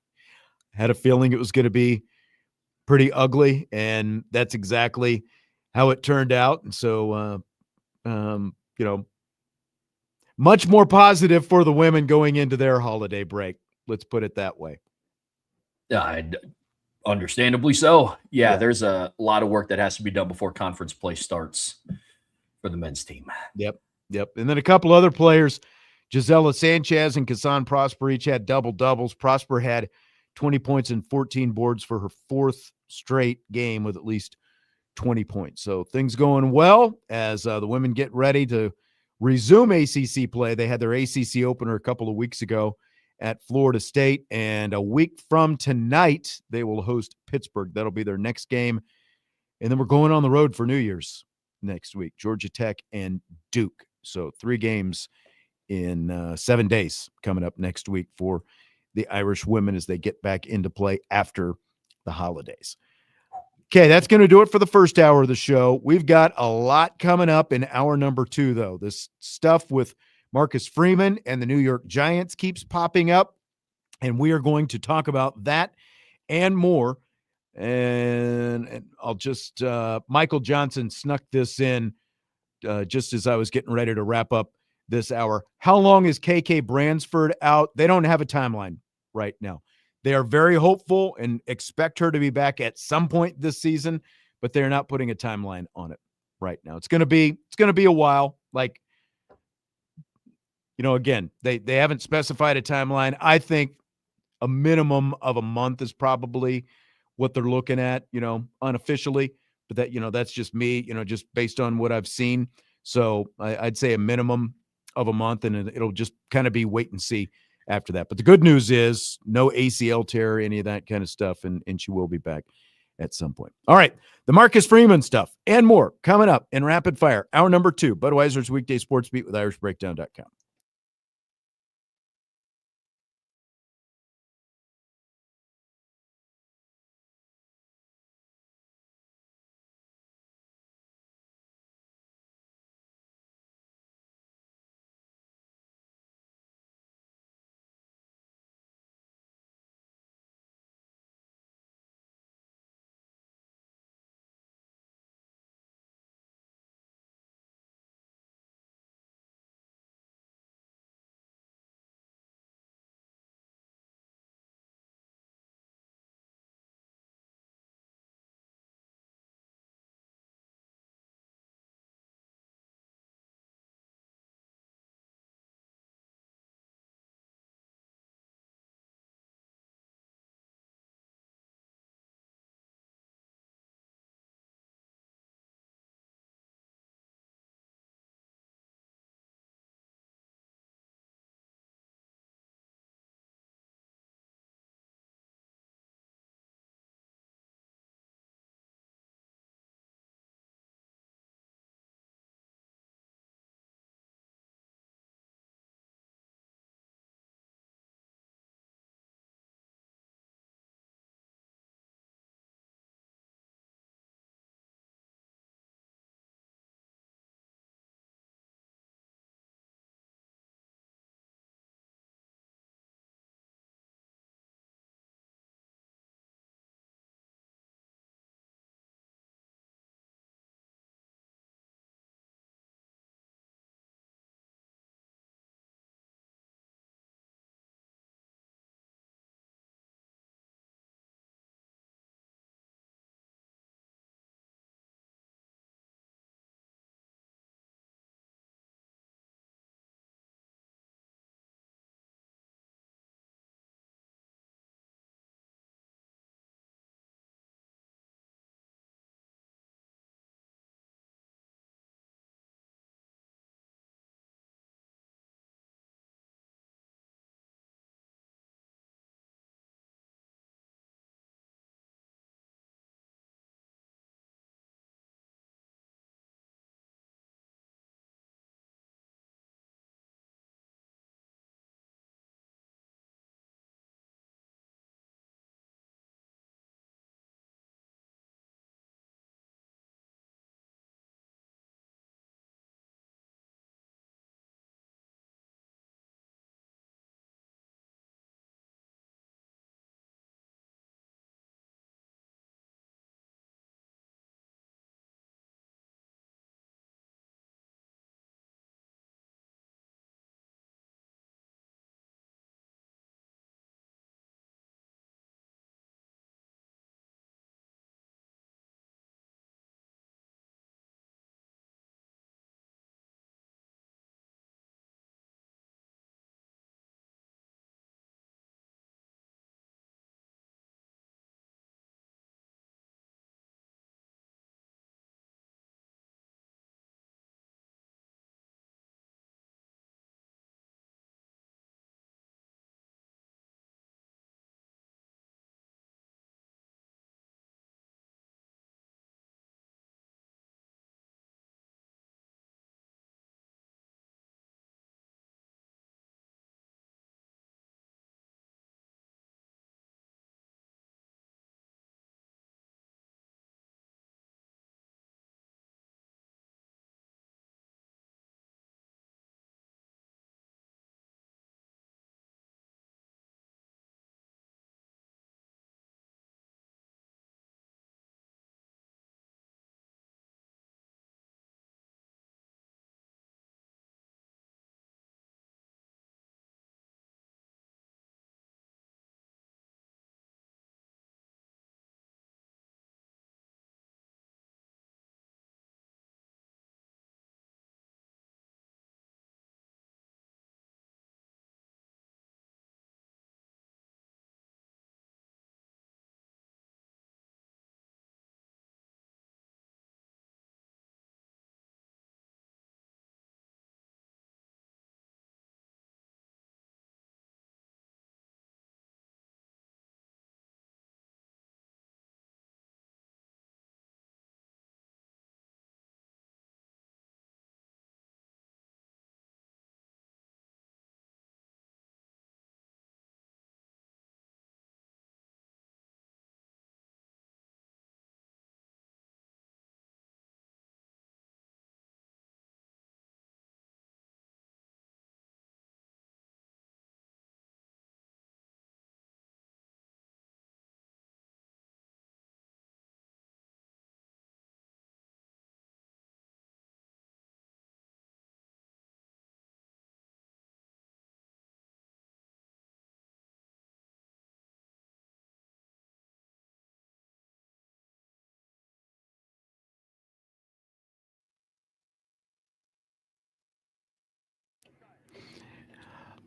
Had a feeling it was going to be pretty ugly, and that's exactly how it turned out. And so, much more positive for the women going into their holiday break. Let's put it that way. Understandably so. Yeah, there's a lot of work that has to be done before conference play starts for the men's team. Yep. And then a couple other players, Gisela Sanchez and Kassan Prosper, each had double-doubles. Prosper had 20 points and 14 boards for her fourth straight game with at least 20 points. So things going well as the women get ready to resume ACC play. They had their ACC opener a couple of weeks ago at Florida State, and a week from tonight, they will host Pittsburgh. That'll be their next game. And then we're going on the road for New Year's next week, Georgia Tech and Duke. So 3 games in 7 days coming up next week for the Irish women as they get back into play after the holidays. Okay, that's going to do it for the first hour of the show. We've got a lot coming up in hour number 2, though. This stuff with Marcus Freeman and the New York Giants keeps popping up, and we are going to talk about that and more. And I'll just Michael Johnson snuck this in just as I was getting ready to wrap up this hour. How long is KK Bransford out? They don't have a timeline right now. They are very hopeful and expect her to be back at some point this season, but they're not putting a timeline on it right now. It's going to be a while. Like, again, they haven't specified a timeline. I think a minimum of a month is probably what they're looking at, unofficially, but that's just me, just based on what I've seen. So I'd say a minimum of a month, and it'll just kind of be wait and see after that. But the good news is no ACL tear, any of that kind of stuff, and she will be back at some point. All right, the Marcus Freeman stuff and more coming up in Rapid Fire, hour number 2, Budweiser's Weekday Sports Beat with IrishBreakdown.com.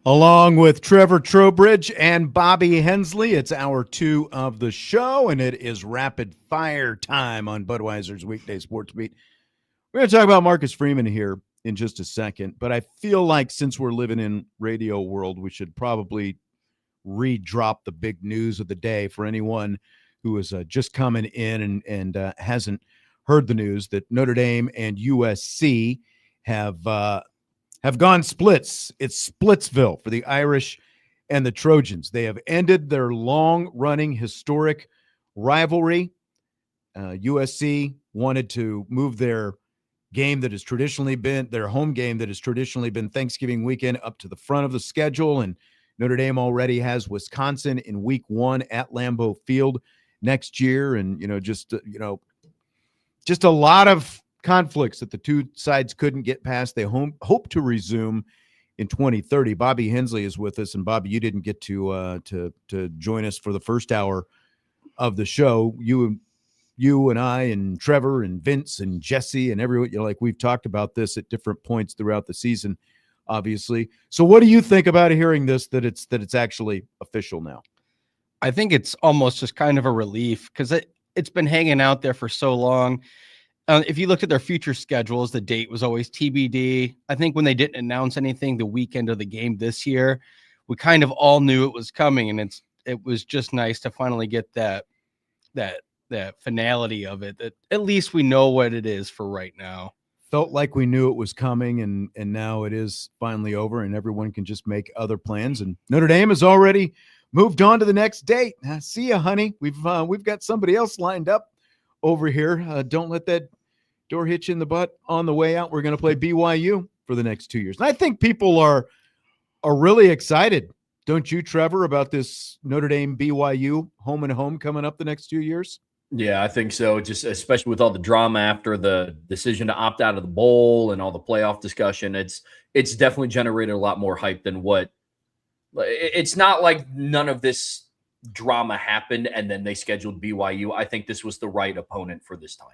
Along with Trevor Trowbridge and Bobby Hensley, it's hour 2 of the show, and it is rapid fire time on Budweiser's Weekday Sportsbeat. We're going to talk about Marcus Freeman here in just a second, but I feel like since we're living in radio world, we should probably re-drop the big news of the day for anyone who is just coming in and hasn't heard the news that Notre Dame and USC have gone splits. It's Splitsville for the Irish and the Trojans. They have ended their long-running historic rivalry. USC wanted to move their game that has traditionally been their home game that has traditionally been Thanksgiving weekend up to the front of the schedule, and Notre Dame already has Wisconsin in week 1 at Lambeau Field next year, and just a lot of conflicts that the two sides couldn't get past. They hope to resume in 2030. Bobby Hensley is with us, and Bobby, you didn't get to join us for the first hour of the show. You and I and Trevor and Vince and Jesse and everyone, we've talked about this at different points throughout the season, obviously. So what do you think about hearing this, that it's actually official now? I think it's almost just kind of a relief because it's been hanging out there for so long. If you looked at their future schedules, the date was always TBD. I think when they didn't announce anything the weekend of the game this year, we kind of all knew it was coming, and it was just nice to finally get that finality of it. That at least we know what it is for right now. Felt like we knew it was coming, and now it is finally over, and everyone can just make other plans. And Notre Dame has already moved on to the next date. See ya, honey. We've got somebody else lined up over here. Don't let that door hit you in the butt on the way out. We're going to play BYU for the next 2 years. And I think people are really excited, don't you, Trevor, about this Notre Dame BYU home and home coming up the next 2 years? Yeah, I think so. Just especially with all the drama after the decision to opt out of the bowl and all the playoff discussion, it's definitely generated a lot more hype than what. It's not like none of this drama happened and then they scheduled BYU. I think this was the right opponent for this time.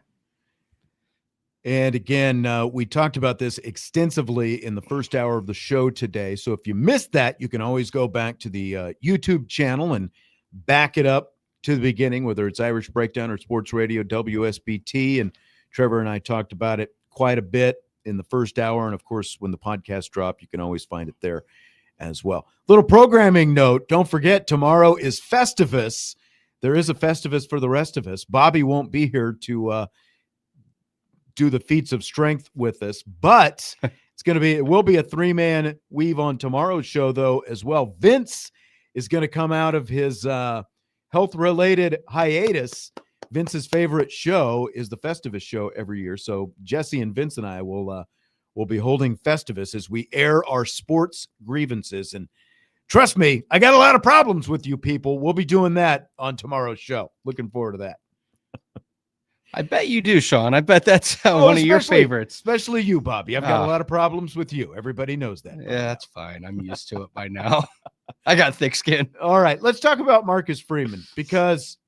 And again, we talked about this extensively in the first hour of the show today. So if you missed that, you can always go back to the YouTube channel and back it up to the beginning, whether it's Irish Breakdown or Sports Radio WSBT. And Trevor and I talked about it quite a bit in the first hour. And of course, when the podcast drop, you can always find it there as well. Little programming note. Don't forget, tomorrow is Festivus. There is a Festivus for the rest of us. Bobby won't be here to do the feats of strength with us, but it will be a 3-man weave on tomorrow's show though as well. Vince is going to come out of his health-related hiatus. Vince's favorite show is the Festivus show every year. So Jesse and Vince and I will be holding Festivus as we air our sports grievances. And trust me, I got a lot of problems with you people. We'll be doing that on tomorrow's show. Looking forward to that. I bet you do, Sean. I bet that's one of your favorites. Especially you, Bobby. I've got a lot of problems with you. Everybody knows that. Yeah, that's fine. I'm used to it by now. I got thick skin. All right, let's talk about Marcus Freeman, because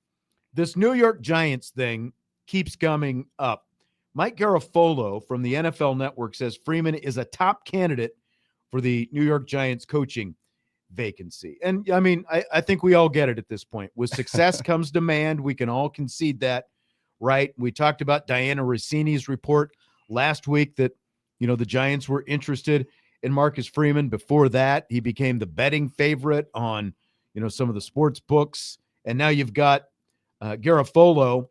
this New York Giants thing keeps coming up. Mike Garafolo from the NFL Network says Freeman is a top candidate for the New York Giants coaching vacancy. And, I mean, I think we all get it at this point. With success comes demand. We can all concede that. Right. We talked about Diana Rossini's report last week that, the Giants were interested in Marcus Freeman. Before that, he became the betting favorite on, some of the sports books. And now you've got Garafolo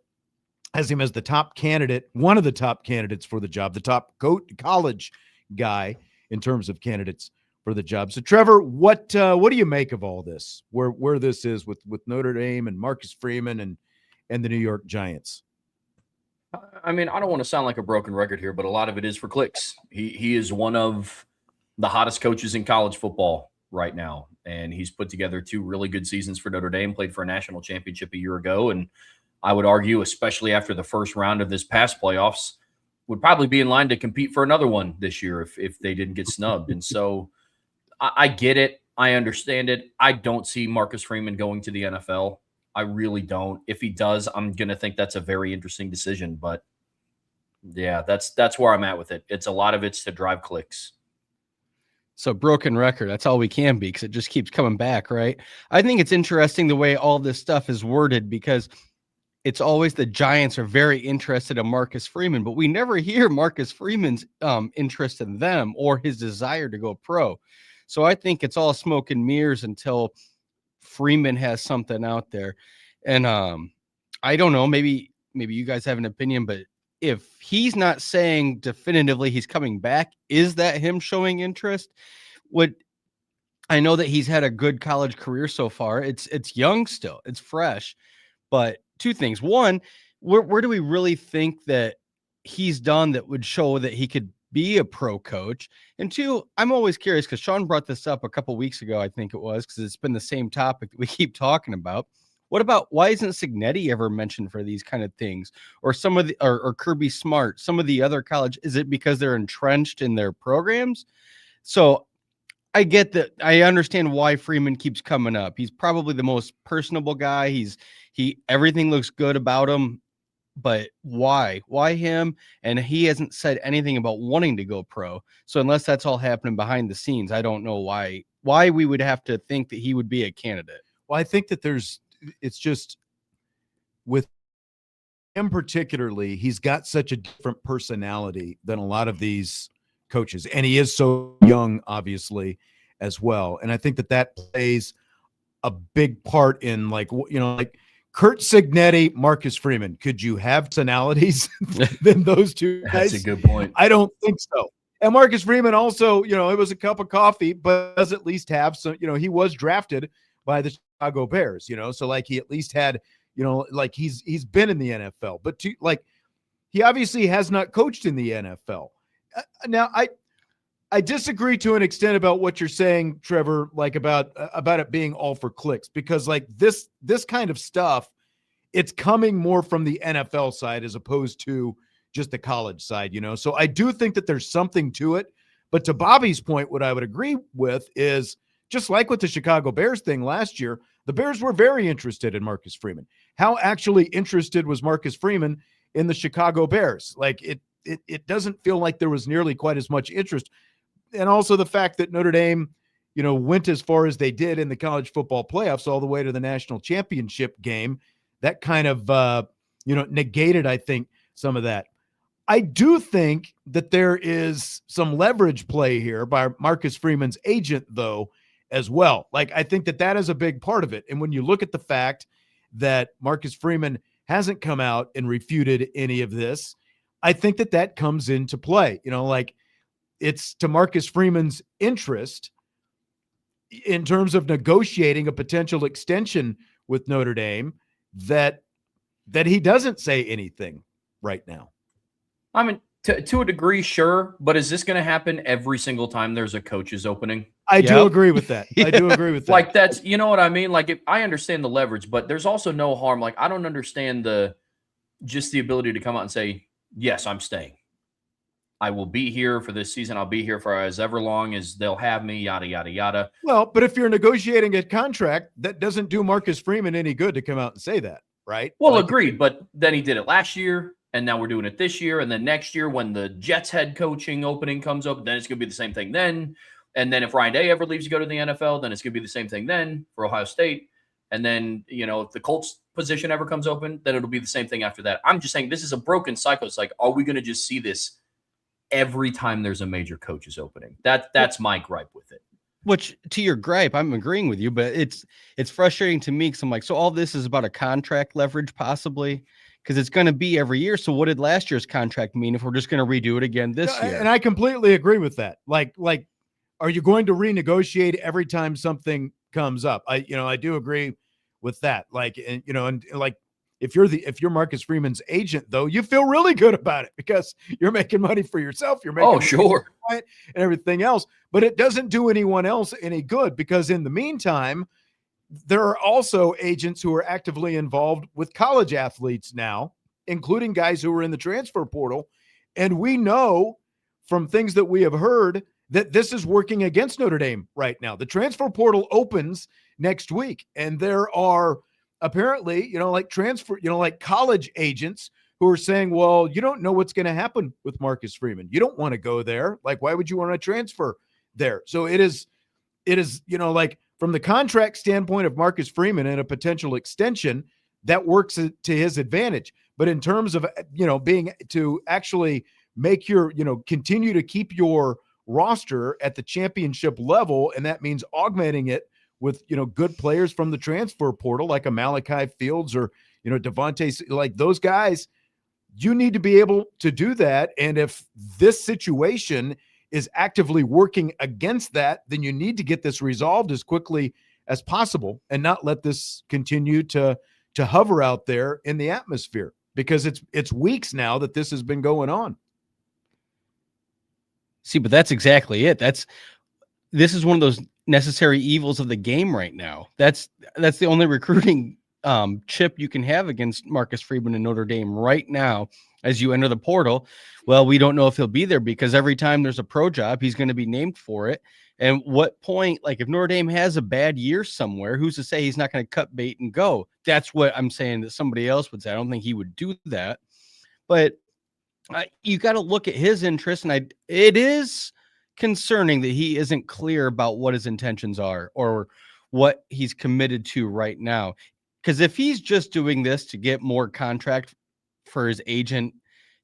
has him as the top candidate, one of the top candidates for the job, the top college guy in terms of candidates for the job. So, Trevor, what do you make of all this, where this is with Notre Dame and Marcus Freeman and the New York Giants? I mean, I don't want to sound like a broken record here, but a lot of it is for clicks. He is one of the hottest coaches in college football right now, and he's put together 2 really good seasons for Notre Dame, played for a national championship a year ago, and I would argue, especially after the first round of this past playoffs, would probably be in line to compete for another one this year if they didn't get snubbed. And so I get it. I understand it. I don't see Marcus Freeman going to the NFL. I really don't. If he does, I'm going to think that's a very interesting decision. But, yeah, that's where I'm at with it. A lot of it's to drive clicks. So broken record, that's all we can be because it just keeps coming back, right? I think it's interesting the way all this stuff is worded because it's always the Giants are very interested in Marcus Freeman, but we never hear Marcus Freeman's interest in them or his desire to go pro. So I think it's all smoke and mirrors until Freeman has something out there. And I don't know, maybe you guys have an opinion, but if he's not saying definitively he's coming back, is that him showing interest? I know that he's had a good college career so far. It's young still, it's fresh, but two things. One, where do we really think that he's done that would show that he could be a pro coach? And two, I'm always curious because Sean brought this up a couple weeks ago, I think it was, because it's been the same topic that we keep talking about. What about why isn't Cignetti ever mentioned for these kind of things? Or some of the or Kirby Smart, some of the other college, is it because they're entrenched in their programs? So I get that. I understand why Freeman keeps coming up. He's probably the most personable guy. Everything looks good about him, but why him? And he hasn't said anything about wanting to go pro. So unless that's all happening behind the scenes, I don't know why we would have to think that he would be a candidate. Well, I think that it's just with him particularly, he's got such a different personality than a lot of these coaches. And he is so young, obviously, as well. And I think that plays a big part in like Curt Cignetti, Marcus Freeman. Could you have personalities than those two guys? That's a good point. I don't think so. And Marcus Freeman also, it was a cup of coffee, but does at least have some, he was drafted by the Chicago Bears, so like he at least had, like he's been in the NFL, but he obviously has not coached in the NFL. Now I disagree to an extent about what you're saying, Trevor, like about it being all for clicks, because like this kind of stuff, it's coming more from the NFL side as opposed to just the college side, So I do think that there's something to it. But to Bobby's point, what I would agree with is just like with the Chicago Bears thing last year, the Bears were very interested in Marcus Freeman. How actually interested was Marcus Freeman in the Chicago Bears? Like it doesn't feel like there was nearly quite as much interest. And also the fact that Notre Dame, went as far as they did in the college football playoffs all the way to the national championship game, that kind of, negated, I think, some of that. I do think that there is some leverage play here by Marcus Freeman's agent, though, as well. Like, I think that is a big part of it. And when you look at the fact that Marcus Freeman hasn't come out and refuted any of this, I think that comes into play. It's to Marcus Freeman's interest in terms of negotiating a potential extension with Notre Dame that he doesn't say anything right now. I mean, to a degree, sure. But is this going to happen every single time there's a coach's opening? I do agree with that. I do agree with that. Like that's, you know what I mean? Like I understand the leverage, but there's also no harm. Like I don't understand the ability to come out and say, yes, I'm staying. I will be here for this season. I'll be here for as ever long as they'll have me, yada, yada, yada. Well, but if you're negotiating a contract, that doesn't do Marcus Freeman any good to come out and say that, right? Well, agreed. But then he did it last year, and now we're doing it this year. And then next year when the Jets head coaching opening comes up, then it's going to be the same thing then. And then if Ryan Day ever leaves to go to the NFL, then it's going to be the same thing then for Ohio State. And then, if the Colts position ever comes open, then it'll be the same thing after that. I'm just saying this is a broken cycle. It's like, are we going to just see this every time there's a major coach's opening? That's my gripe with it. Which, to your gripe, I'm agreeing with you, but it's frustrating to me because I'm like, so all this is about a contract leverage possibly, because it's going to be every year. So what did last year's contract mean if we're just going to redo it again this year? And I completely agree with that. Like, are you going to renegotiate every time something comes up? I do agree with that. Like, and like, if you're Marcus Freeman's agent, though, you feel really good about it because you're making money for yourself. You're making sure, and everything else. But it doesn't do anyone else any good because in the meantime, there are also agents who are actively involved with college athletes now, including guys who are in the transfer portal. And we know from things that we have heard that this is working against Notre Dame right now. The transfer portal opens next week, and there are apparently, like college agents who are saying, well, you don't know what's going to happen with Marcus Freeman. You don't want to go there. Like, why would you want to transfer there. So it is, like from the contract standpoint of Marcus Freeman and a potential extension, that works to his advantage. But in terms of, being to actually make your, continue to keep your roster at the championship level, and that means augmenting it with, good players from the transfer portal, like a Malachi Fields or, Devontae, like those guys, you need to be able to do that. And if this situation is actively working against that, then you need to get this resolved as quickly as possible and not let this continue to hover out there in the atmosphere, because it's weeks now that this has been going on. See, but that's exactly it. This is one of those necessary evils of the game right now. That's the only recruiting chip you can have against Marcus Freeman and Notre Dame right now as you enter the portal. Well, we don't know if he'll be there, because every time there's a pro job, he's going to be named for it. And what point, like if Notre Dame has a bad year somewhere, who's to say he's not going to cut bait and go? That's what I'm saying that somebody else would say. I don't think he would do that. But you got to look at his interest, and it is concerning that he isn't clear about what his intentions are or what he's committed to right now. Because if he's just doing this to get more contract for his agent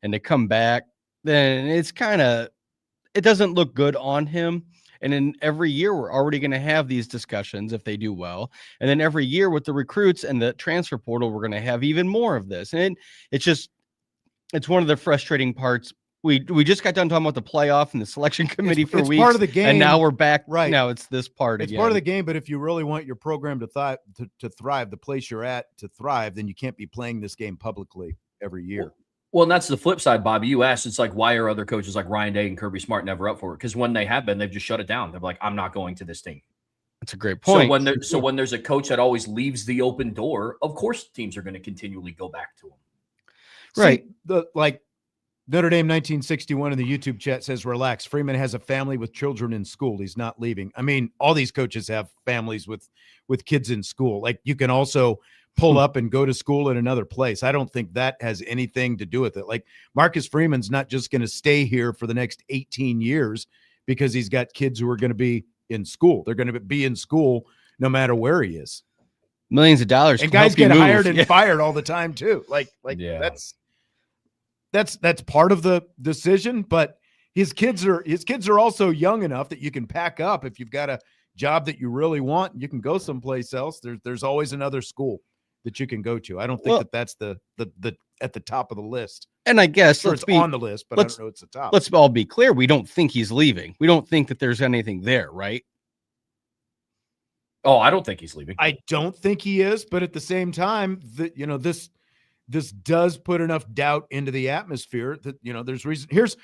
and to come back, then it doesn't look good on him. And then every year we're already going to have these discussions if they do well. And then every year with the recruits and the transfer portal, we're going to have even more of this. And it's one of the frustrating parts. We just got done talking about the playoff and the selection committee for weeks. Part of the game, and now we're back. Right now, it's this part. It's part of the game. But if you really want your program to thrive, the place you're at to thrive, then you can't be playing this game publicly every year. Well, and that's the flip side, Bobby. You asked, it's like, why are other coaches like Ryan Day and Kirby Smart never up for it? Because when they have been, they've just shut it down. They're like, I'm not going to this team. That's a great point. So when there's a coach that always leaves the open door, of course teams are going to continually go back to him. Right. See, Notre Dame 1961 in the YouTube chat says, relax. Freeman has a family with children in school. He's not leaving. I mean, all these coaches have families with kids in school. Like, you can also pull up and go to school in another place. I don't think that has anything to do with it. Like, Marcus Freeman's not just going to stay here for the next 18 years because he's got kids who are going to be in school. They're going to be in school no matter where he is. Millions of dollars. And guys get hired and fired all the time too. That's part of the decision, but his kids are also young enough that you can pack up. If you've got a job that you really want, you can go someplace else. There's always another school that you can go to. I don't think that's the at the top of the list. And I guess it's on the list, but I don't know it's the top. Let's all be clear. We don't think he's leaving. We don't think that there's anything there, right? Oh, I don't think he's leaving. I don't think he is, but at the same time, this does put enough doubt into the atmosphere that, there's reason. Here's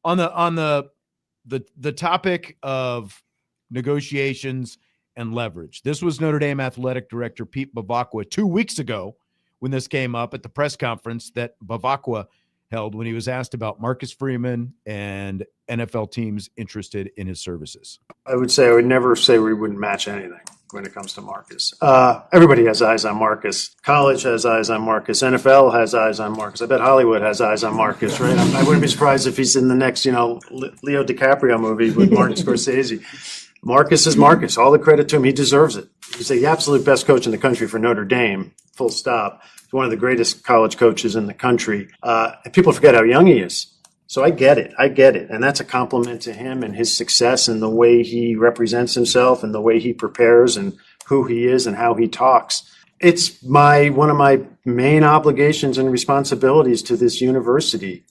on the topic of negotiations and leverage. This was Notre Dame athletic director Pete Bavacqua 2 weeks ago when this came up at the press conference that Bavacqua held when he was asked about Marcus Freeman and NFL teams interested in his services. I would never say we wouldn't match anything when it comes to Marcus. Everybody has eyes on Marcus. College has eyes on Marcus. NFL has eyes on Marcus. I bet Hollywood has eyes on Marcus, right? I wouldn't be surprised if he's in the next, Leo DiCaprio movie with Martin Scorsese. Marcus is Marcus. All the credit to him. He deserves it. He's the absolute best coach in the country for Notre Dame, full stop. He's one of the greatest college coaches in the country. And people forget how young he is. So I get it. And that's a compliment to him and his success and the way he represents himself and the way he prepares and who he is and how he talks. It's one of my main obligations and responsibilities to this university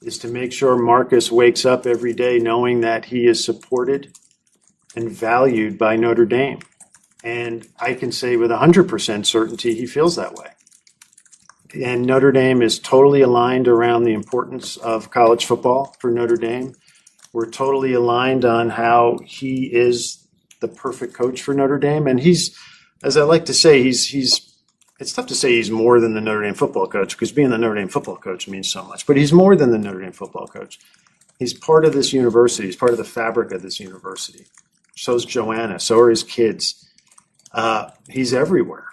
is to make sure Marcus wakes up every day knowing that he is supported and valued by Notre Dame. And I can say with 100% certainty he feels that way. And Notre Dame is totally aligned around the importance of college football for Notre Dame. We're totally aligned on how he is the perfect coach for Notre Dame. And he's, as I like to say, it's tough to say he's more than the Notre Dame football coach because being the Notre Dame football coach means so much. But he's more than the Notre Dame football coach. He's part of this university. He's part of the fabric of this university. So's Joanna. So are his kids. He's everywhere.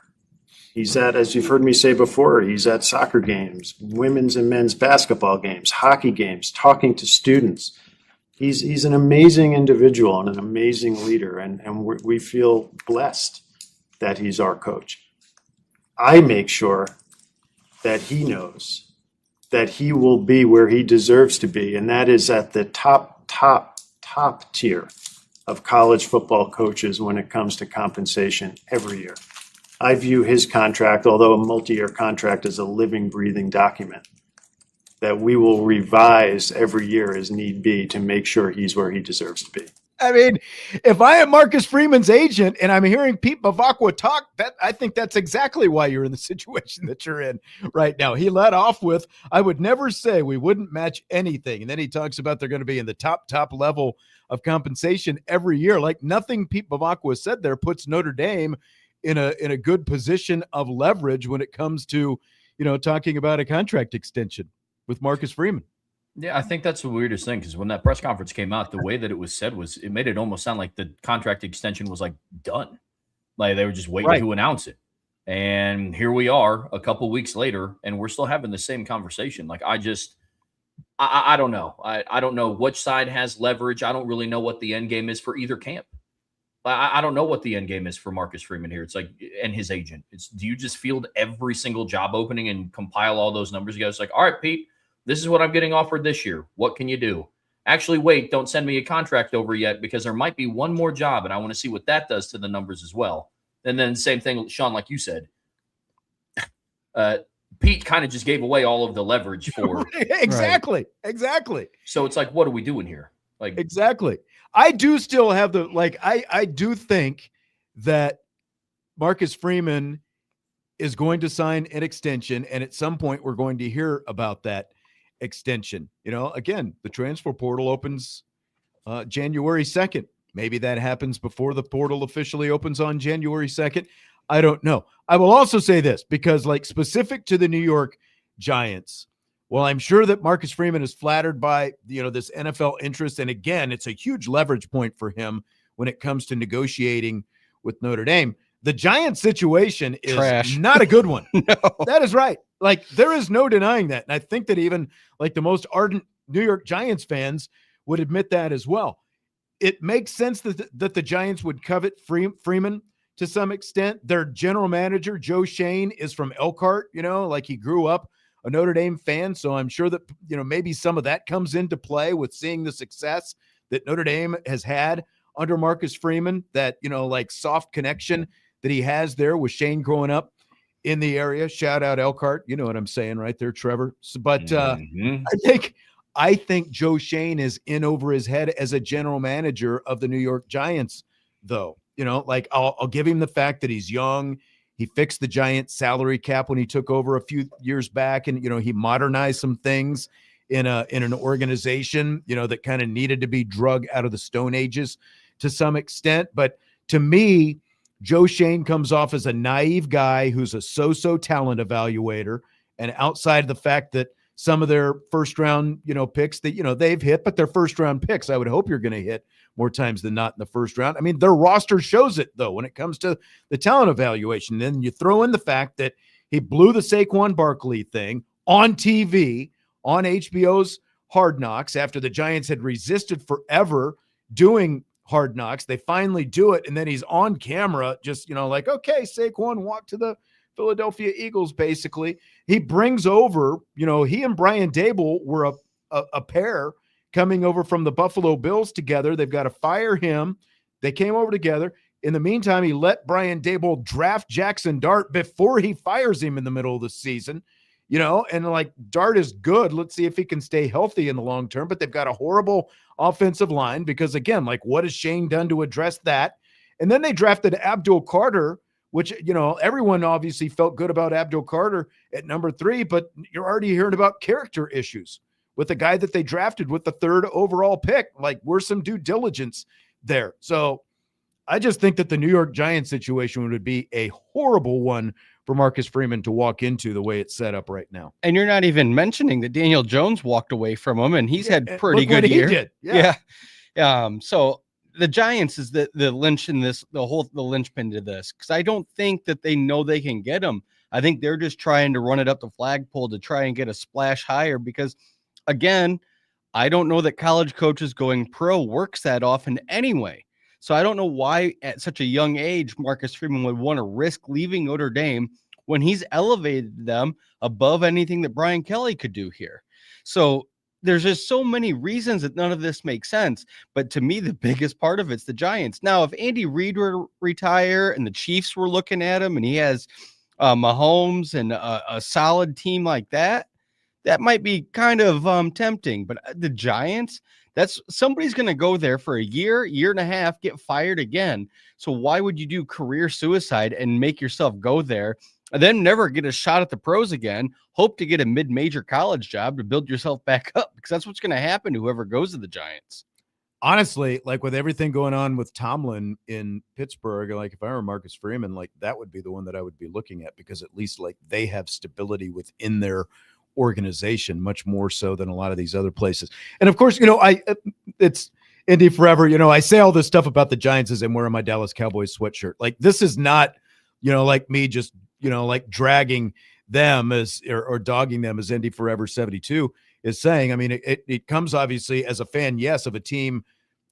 He's at, as you've heard me say before, he's at soccer games, women's and men's basketball games, hockey games, talking to students. He's an amazing individual and an amazing leader, and we feel blessed that he's our coach. I make sure that he knows that he will be where he deserves to be, and that is at the top tier of college football coaches when it comes to compensation every year. I view his contract, although a multi-year contract, as a living, breathing document that we will revise every year as need be to make sure he's where he deserves to be. I mean, if I am Marcus Freeman's agent and I'm hearing Pete Bavacqua talk, I think that's exactly why you're in the situation that you're in right now. He led off with, I would never say we wouldn't match anything. And then he talks about they're going to be in the top level of compensation every year. Like nothing Pete Bavacqua said there puts Notre Dame in a good position of leverage when it comes to, talking about a contract extension with Marcus Freeman. Yeah, I think that's the weirdest thing, because when that press conference came out, the way that it was said was it made it almost sound like the contract extension was like done. Like they were just waiting to announce it. And here we are a couple weeks later, and we're still having the same conversation. Like I don't know. I don't know which side has leverage. I don't really know what the end game is for either camp. I don't know what the end game is for Marcus Freeman here. It's like, and his agent. Do you just field every single job opening and compile all those numbers? You guys like, all right, Pete, this is what I'm getting offered this year. What can you do? Actually, wait, don't send me a contract over yet, because there might be one more job, and I want to see what that does to the numbers as well. And then same thing, Sean, like you said, Pete kind of just gave away all of the leverage for Exactly. So it's like, what are we doing here? Like exactly. I do still have I do think that Marcus Freeman is going to sign an extension, and at some point we're going to hear about that extension. Again, the transfer portal opens January 2nd. Maybe that happens before the portal officially opens on January 2nd. I don't know. I will also say this, because specific to the New York Giants, well, I'm sure that Marcus Freeman is flattered by, this NFL interest. And again, it's a huge leverage point for him when it comes to negotiating with Notre Dame. The Giants situation is trash. Not a good one. No. That is right. There is no denying that. And I think that even the most ardent New York Giants fans would admit that as well. It makes sense that the Giants would covet Freeman to some extent. Their general manager, Joe Shane, is from Elkhart, he grew up a Notre Dame fan. So I'm sure that, maybe some of that comes into play with seeing the success that Notre Dame has had under Marcus Freeman, that, soft connection that he has there with Shane growing up in the area. Shout out Elkhart. You know what I'm saying right there, Trevor. But I think Joe Shane is in over his head as a general manager of the New York Giants, though. I'll give him the fact that he's young. He fixed the Giants salary cap when he took over a few years back, and he modernized some things in an organization that kind of needed to be drug out of the Stone Ages to some extent. But to me, Joe Shane comes off as a naive guy who's a so-so talent evaluator, and outside of the fact that some of their first round picks that they've hit, but they're first round picks, I would hope you're going to hit more times than not in the first round. I mean, their roster shows it, though, when it comes to the talent evaluation. Then you throw in the fact that he blew the Saquon Barkley thing on TV on HBO's Hard Knocks after the Giants had resisted forever doing Hard Knocks. They finally do it, and then he's on camera just, okay, Saquon, walk to the Philadelphia Eagles, basically. He brings over, he and Brian Dable were a pair coming over from the Buffalo Bills together. They've got to fire him. They came over together. In the meantime, he let Brian Dable draft Jackson Dart before he fires him in the middle of the season, and Dart is good. Let's see if he can stay healthy in the long term, but they've got a horrible offensive line because, again, what has Shane done to address that? And then they drafted Abdul Carter, which, everyone obviously felt good about Abdul Carter at number 3, but you're already hearing about character issues with the guy that they drafted with the 3rd overall pick. Where's some due diligence there? So I just think that the New York Giants situation would be a horrible one for Marcus Freeman to walk into the way it's set up right now. And you're not even mentioning that Daniel Jones walked away from him, and he's had pretty good year. He did. Yeah. So the Giants is the lynch in this, the linchpin to this, because I don't think that they know they can get him. I think they're just trying to run it up the flagpole to try and get a splash higher because, again, I don't know that college coaches going pro works that often anyway. So I don't know why at such a young age Marcus Freeman would want to risk leaving Notre Dame when he's elevated them above anything that Brian Kelly could do here. So there's just so many reasons that none of this makes sense. But to me, the biggest part of it's the Giants. Now, if Andy Reid were to retire and the Chiefs were looking at him and he has Mahomes and a solid team like that, that might be kind of tempting. But the Giants, that's somebody's going to go there for a year and a half, get fired again. So why would you do career suicide and make yourself go there and then never get a shot at the pros again? Hope to get a mid-major college job to build yourself back up, because that's what's going to happen to whoever goes to the Giants. Honestly, like with everything going on with Tomlin in Pittsburgh, like if I were Marcus Freeman, like that would be the one that I would be looking at, because at least like they have stability within their organization much more so than a lot of these other places. And of course, it's Indy forever. I say all this stuff about the Giants as I'm wearing my Dallas Cowboys sweatshirt. Like this is not, like me just, like dragging them as or dogging them, as Indy Forever 72 is saying. I mean, it comes obviously as a fan, yes, of a team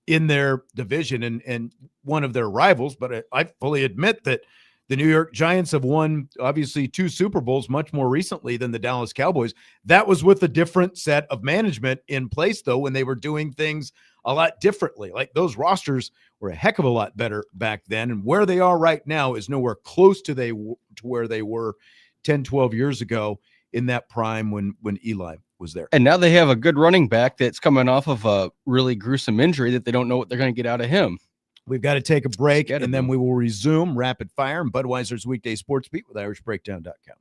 in their division and one of their rivals, but I fully admit that the New York Giants have won obviously 2 Super Bowls much more recently than the Dallas Cowboys. That was with a different set of management in place, though, when they were doing things a lot differently. Like those rosters were a heck of a lot better back then, and where they are right now is nowhere close to where they were 10, 12 years ago in that prime when Eli was there. And now they have a good running back that's coming off of a really gruesome injury that they don't know what they're going to get out of him. We've got to take a break, and then we will resume Rapid Fire and Budweiser's Weekday Sports Beat with IrishBreakdown.com.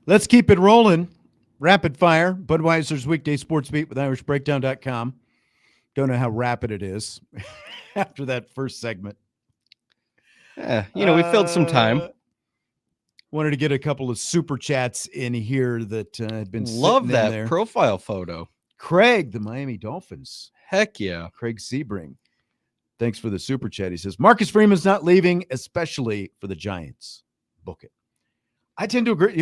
Let's keep it rolling. Rapid fire. Budweiser's Weekday Sportsbeat with IrishBreakdown.com. Don't know how rapid it is after that first segment. Yeah, we filled some time. Wanted to get a couple of super chats in here that had been Love sitting that in there. profile photo. Craig, the Miami Dolphins. Heck yeah. Craig Sebring. Thanks for the super chat. He says, Marcus Freeman's not leaving, especially for the Giants. Book it. I tend to agree.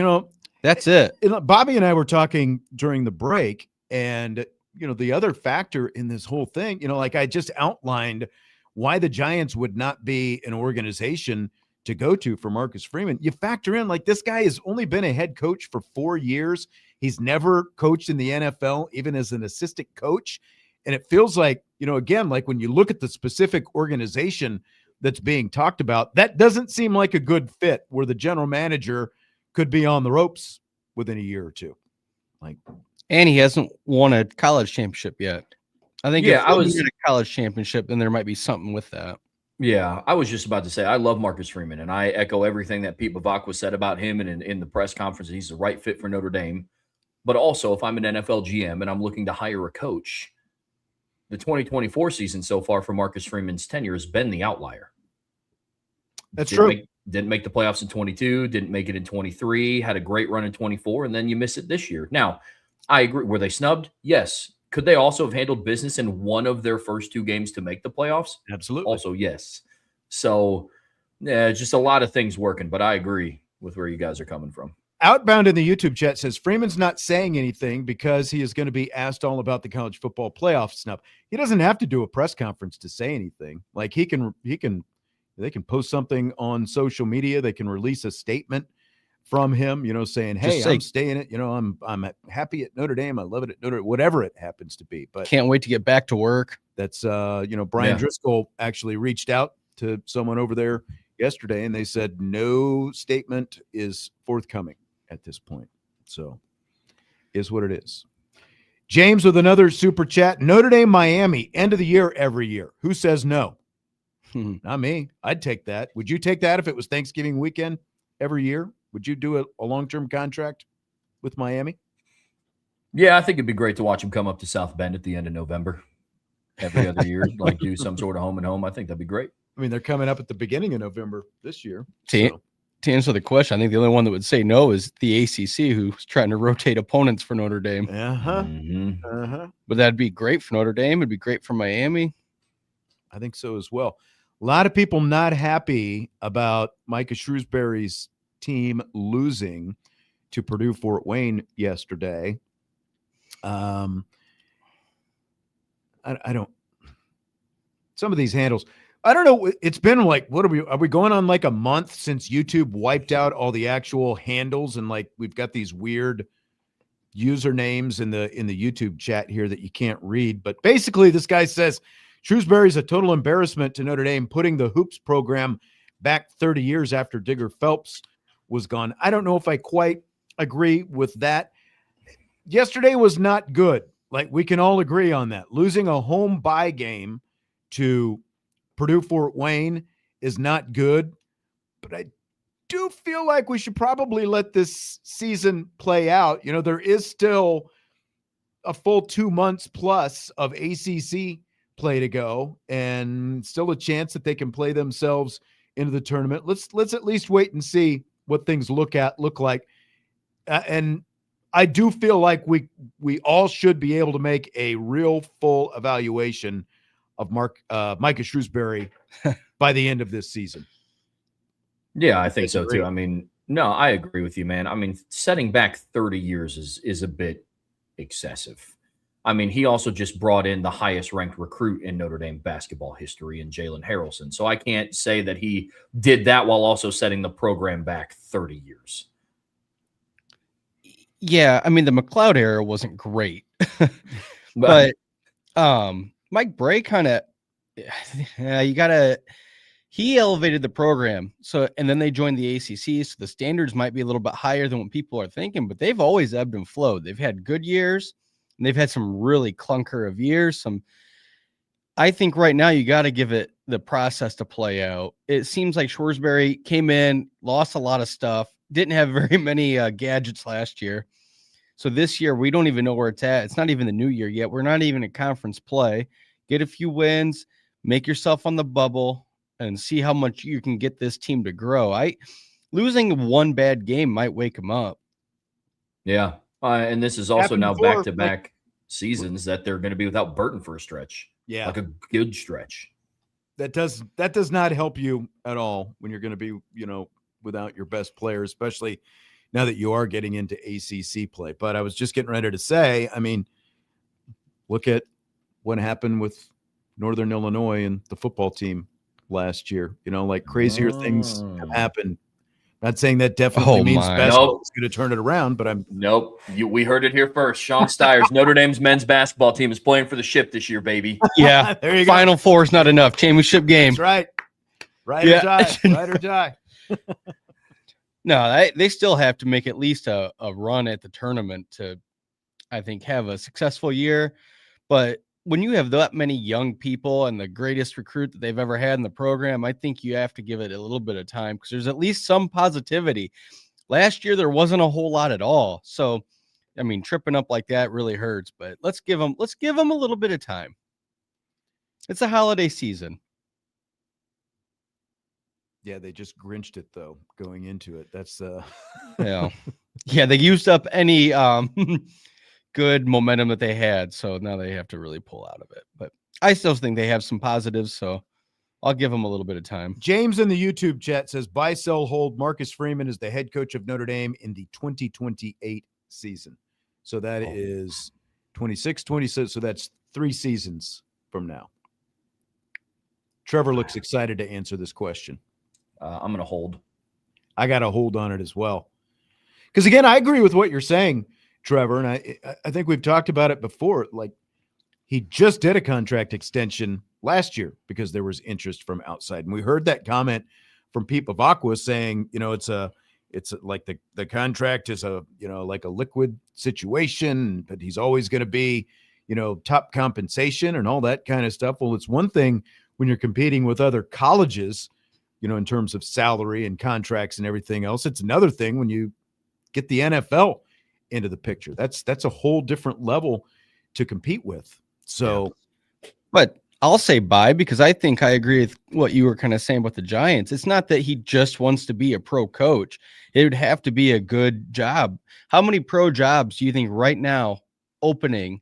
That's it. Bobby and I were talking during the break, and, the other factor in this whole thing, like I just outlined why the Giants would not be an organization to go to for Marcus Freeman. You factor in, like, this guy has only been a head coach for 4 years. He's never coached in the NFL, even as an assistant coach. And it feels like, again, like when you look at the specific organization that's being talked about, that doesn't seem like a good fit where the general manager could be on the ropes within a year or two. And he hasn't won a college championship yet. I think if he won a college championship, then there might be something with that. Yeah, I was just about to say, I love Marcus Freeman, and I echo everything that Pete Bavacqua said about him and in the press conference. He's the right fit for Notre Dame. But also, if I'm an NFL GM and I'm looking to hire a coach, the 2024 season so far for Marcus Freeman's tenure has been the outlier. That's true. Didn't make the playoffs in 22, didn't make it in 23, had a great run in 24, and then you miss it this year. Now, I agree. Were they snubbed? Yes. Could they also have handled business in one of their first 2 games to make the playoffs? Absolutely. Also, yes. So, yeah, just a lot of things working, but I agree with where you guys are coming from. Outbound in the YouTube chat says Freeman's not saying anything because he is going to be asked all about the college football playoff snub. He doesn't have to do a press conference to say anything. Like they can post something on social media. They can release a statement from him, saying, hey, I'm staying it. I'm happy at Notre Dame. I love it at Notre Dame, whatever it happens to be. But can't wait to get back to work. That's, Brian Driscoll actually reached out to someone over there yesterday, and they said no statement is forthcoming at this point. So is what it is. James with another super chat. Notre Dame, Miami, end of the year every year. Who says no? Not me. I'd take that. Would you take that if it was Thanksgiving weekend every year? Would you do a long-term contract with Miami? Yeah, I think it'd be great to watch him come up to South Bend at the end of November every other year, like do some sort of home and home. I think that'd be great. I mean, they're coming up at the beginning of November this year. To answer the question, I think the only one that would say no is the ACC, who's trying to rotate opponents for Notre Dame. But that'd be great for Notre Dame. It'd be great for Miami. I think so as well. A lot of people not happy about Micah Shrewsbury's team losing to Purdue Fort Wayne yesterday. I don't. Some of these handles. I don't know. It's been like, are we going on like a month since YouTube wiped out all the actual handles, and like we've got these weird usernames in the YouTube chat here that you can't read. But basically, this guy says Shrewsbury's a total embarrassment to Notre Dame, putting the hoops program back 30 years after Digger Phelps was gone. I don't know if I quite agree with that. Yesterday was not good. Like, we can all agree on that. Losing a home bye game to Purdue Fort Wayne is not good, but I do feel like we should probably let this season play out. There is still a full 2 months plus of ACC play to go, and still a chance that they can play themselves into the tournament. Let's at least wait and see what things look like. And I do feel like we all should be able to make a real full evaluation of Micah Shrewsbury by the end of this season. Yeah, I think so too. I mean, no, I agree with you, man. I mean, setting back 30 years is a bit excessive. I mean, he also just brought in the highest ranked recruit in Notre Dame basketball history in Jalen Harrelson. So I can't say that he did that while also setting the program back 30 years. Yeah, I mean, the McLeod era wasn't great. But Mike Bray kind of he elevated the program. So, and then they joined the ACC. So the standards might be a little bit higher than what people are thinking, but they've always ebbed and flowed. They've had good years and they've had some really clunker of years. I think right now you got to give it the process to play out. It seems like Shrewsbury came in, lost a lot of stuff, didn't have very many gadgets last year. So this year, we don't even know where it's at. It's not even the new year yet. We're not even in conference play. Get a few wins, make yourself on the bubble, and see how much you can get this team to grow. Losing one bad game might wake them up. Yeah. And this is also Happened now before, back-to-back seasons that they're going to be without Burton for a stretch. Yeah. Like a good stretch. That does not help you at all when you're going to be, without your best player, especially now that you are getting into ACC play. But I was just getting ready to say, I mean, look at what happened with Northern Illinois and the football team last year. Like crazier things have happened. Not saying that definitely means basketball is going to turn it around, but Nope. We heard it here first. Sean Steyer's Notre Dame's men's basketball team is playing for the ship this year, baby. Yeah. There you Final Four is not enough. Championship game. That's right. Right or die. Right or die. No, they still have to make at least a run at the tournament to, I think, have a successful year. But when you have that many young people and the greatest recruit that they've ever had in the program, I think you have to give it a little bit of time because there's at least some positivity. Last year, there wasn't a whole lot at all. So, I mean, tripping up like that really hurts, but let's give them a little bit of time. It's a holiday season. Yeah, they just grinched it though going into it. That's yeah, they used up any good momentum that they had, so now they have to really pull out of it. But I still think they have some positives, so I'll give them a little bit of time. James in the YouTube chat says buy, sell, hold. Marcus Freeman is the head coach of Notre Dame in the 2028 season. So that is 26, 26. So that's 3 seasons from now. Trevor looks excited to answer this question. I'm going to hold. I got to hold on it as well. Because, again, I agree with what you're saying, Trevor, and I think we've talked about it before. Like, he just did a contract extension last year because there was interest from outside. And we heard that comment from Pete Bavacqua saying, it's like the contract is like a liquid situation, but he's always going to be, top compensation and all that kind of stuff. Well, it's one thing when you're competing with other colleges, in terms of salary and contracts and everything else. It's another thing when you get the NFL into the picture. That's a whole different level to compete with. So, but I'll say bye because I think I agree with what you were kind of saying about the Giants. It's not that he just wants to be a pro coach. It would have to be a good job. How many pro jobs do you think right now opening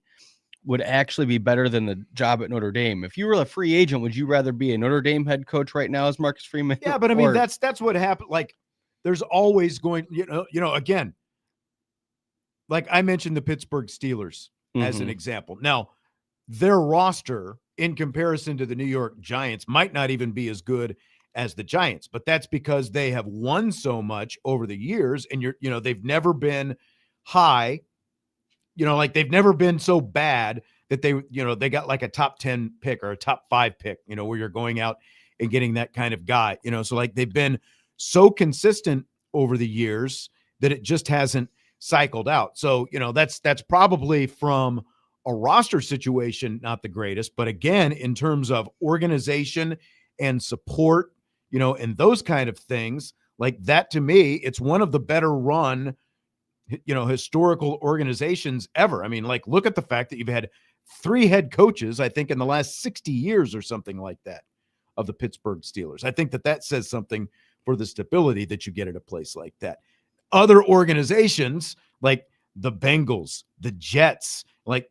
would actually be better than the job at Notre Dame? If you were a free agent, would you rather be a Notre Dame head coach right now as Marcus Freeman? Yeah, but I mean, that's what happened. Like, there's always going, again, like I mentioned the Pittsburgh Steelers as an example. Now, their roster in comparison to the New York Giants might not even be as good as the Giants, but that's because they have won so much over the years and they've never been high. Like they've never been so bad that they got like a top 10 pick or a top 5 pick, where you're going out and getting that kind of guy, so like they've been so consistent over the years that it just hasn't cycled out. So, that's probably from a roster situation, not the greatest, but again, in terms of organization and support, and those kind of things like that, to me, it's one of the better run historical organizations ever. I mean, like, look at the fact that you've had 3 head coaches, I think, in the last 60 years or something like that of the Pittsburgh Steelers. I think that says something for the stability that you get at a place like that. Other organizations like the Bengals, the Jets, like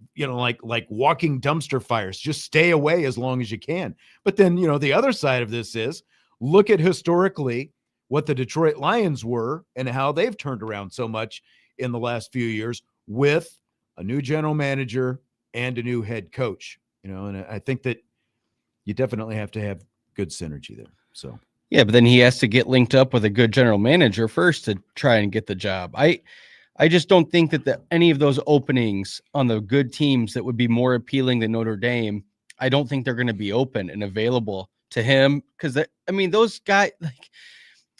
walking dumpster fires, just stay away as long as you can. But then, the other side of this is look at historically what the Detroit Lions were and how they've turned around so much in the last few years with a new general manager and a new head coach, and I think that you definitely have to have good synergy there. So, yeah, but then he has to get linked up with a good general manager first to try and get the job. I just don't think that any of those openings on the good teams that would be more appealing than Notre Dame, I don't think they're going to be open and available to him. Because, those guys, like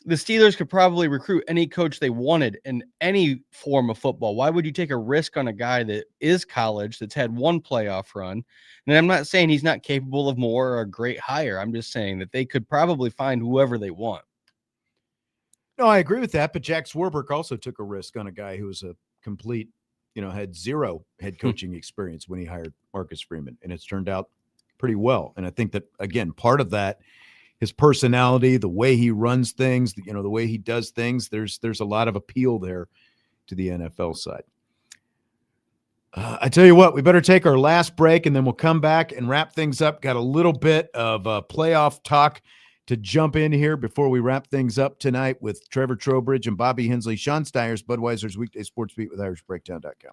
the Steelers could probably recruit any coach they wanted in any form of football. Why would you take a risk on a guy that is college, that's had 1 playoff run? And I'm not saying he's not capable of more or a great hire. I'm just saying that they could probably find whoever they want. No, I agree with that. But Jack Swarbrick also took a risk on a guy who was a complete, had zero head coaching experience when he hired Marcus Freeman. And it's turned out pretty well. And I think that, again, part of that, his personality, the way he runs things, the way he does things, there's a lot of appeal there to the NFL side. I tell you what, we better take our last break and then we'll come back and wrap things up. Got a little bit of playoff talk to jump in here before we wrap things up tonight with Trevor Trowbridge and Bobby Hensley. Sean Steyer's Budweiser's Weekday Sports Beat with IrishBreakdown.com.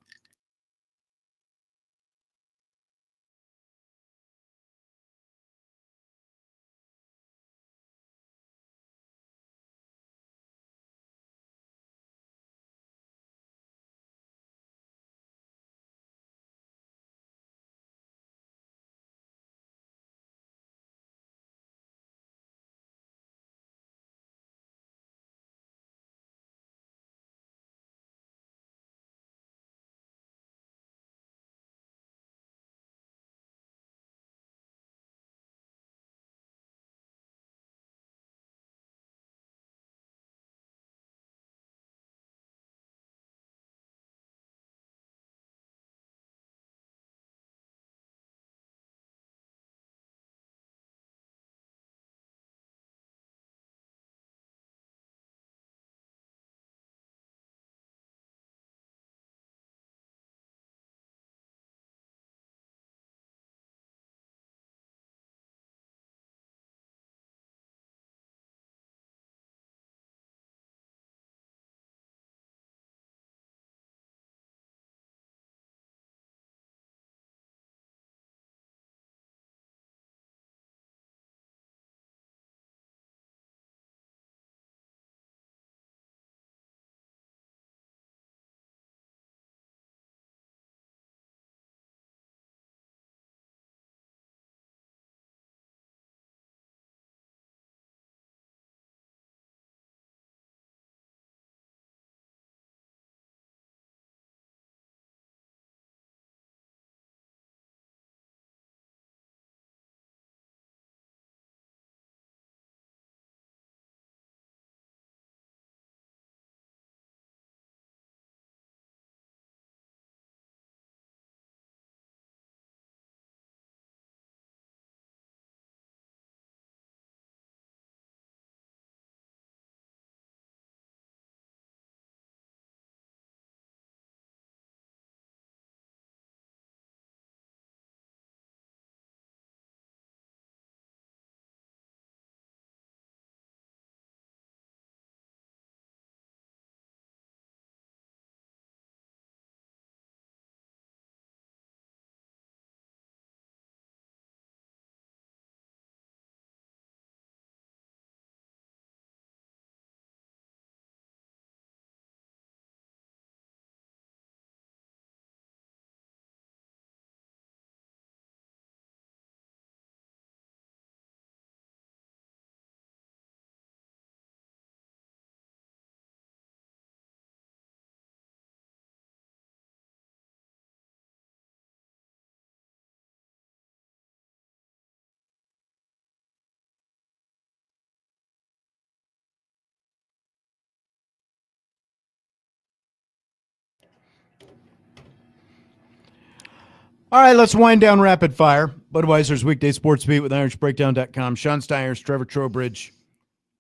All right, let's wind down rapid fire. Budweiser's Weekday Sports Beat with IrishBreakdown.com. Sean Steyers, Trevor Trowbridge,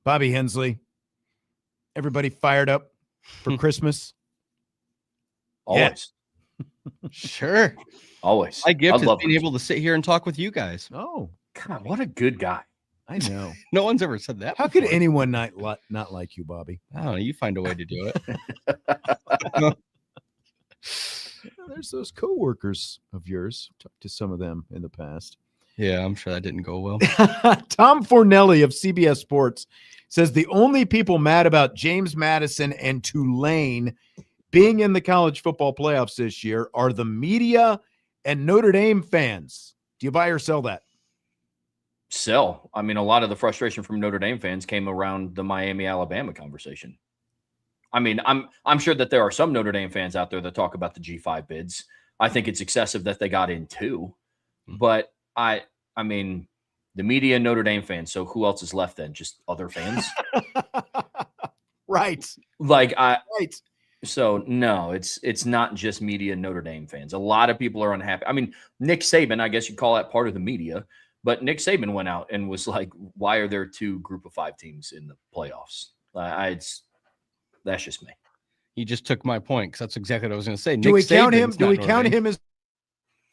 Bobby Hensley. Everybody fired up for Christmas? Always. Yeah. Sure. Always. My gift is being able to sit here and talk with you guys. Oh, God, what a good guy. I know. No one's ever said that. How before. could anyone not like you, Bobby? I don't know. You find a way to do it. There's those coworkers of yours. Talked to some of them in the past. Yeah, I'm sure that didn't go well. Tom Fornelli of CBS Sports says the only people mad about James Madison and Tulane being in the college football playoffs this year are the media and Notre Dame fans. Do you buy or sell that? Sell. I mean, a lot of the frustration from Notre Dame fans came around the Miami-Alabama conversation. I mean, I'm sure that there are some Notre Dame fans out there that talk about the G5 bids. I think it's excessive that they got in too. But I mean, the media and Notre Dame fans. So who else is left then? Just other fans? Right. Like Right. So no, it's not just media and Notre Dame fans. A lot of people are unhappy. I mean, Nick Saban, I guess you call that part of the media, but Nick Saban went out and was like, "Why are there 2 Group of 5 teams in the playoffs?" That's just me. You just took my point because that's exactly what I was going to say. Do we count him? Do we count him as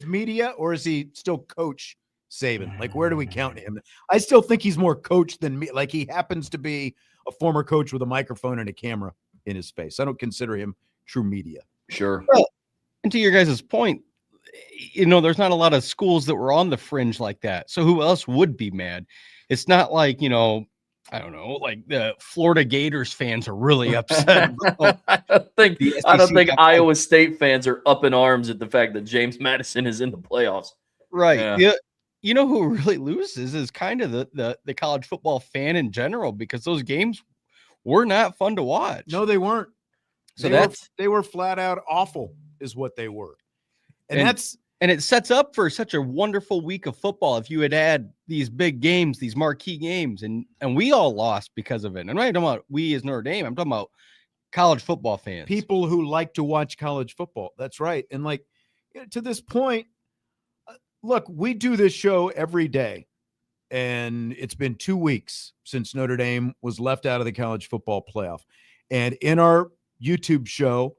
media, or is he still Coach Saban? Like, where do we count him? I still think he's more coach than me. Like, he happens to be a former coach with a microphone and a camera in his face. I don't consider him true media. Sure. Well, and to your guys' point, there's not a lot of schools that were on the fringe like that. So who else would be mad? It's not like, I don't know, like the Florida Gators fans are really upset. I don't think Iowa State fans are up in arms at the fact that James Madison is in the playoffs. Right. Yeah. You know who really loses is kind of the college football fan in general, because those games were not fun to watch. No, they weren't. So they were flat out awful is what they were. And it sets up for such a wonderful week of football if you had these big games, these marquee games, and we all lost because of it. And I'm not talking about we as Notre Dame. I'm talking about college football fans. People who like to watch college football. That's right. And like, to this point, look, we do this show every day, and it's been 2 weeks since Notre Dame was left out of the college football playoff. And in our YouTube show,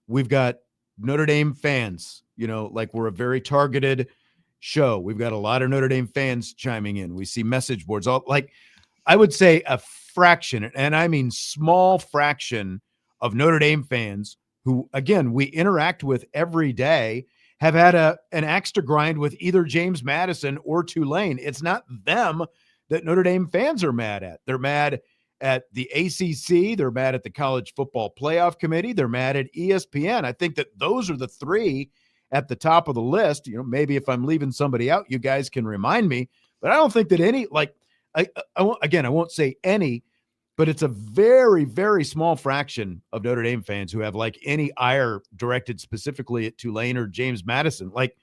we've got Notre Dame fans, like we're a very targeted show. We've got a lot of Notre Dame fans chiming in. We see message boards, I would say a fraction, and I mean small fraction of Notre Dame fans who, again, we interact with every day, have had an axe to grind with either James Madison or Tulane. It's not them that Notre Dame fans are mad at. They're mad at the ACC. They're mad at the College Football Playoff Committee. They're mad at ESPN. I think that those are the 3 at the top of the list. Maybe if I'm leaving somebody out, you guys can remind me. But I don't think that any, I won't say any, but it's a very, very small fraction of Notre Dame fans who have any ire directed specifically at Tulane or James Madison. Like,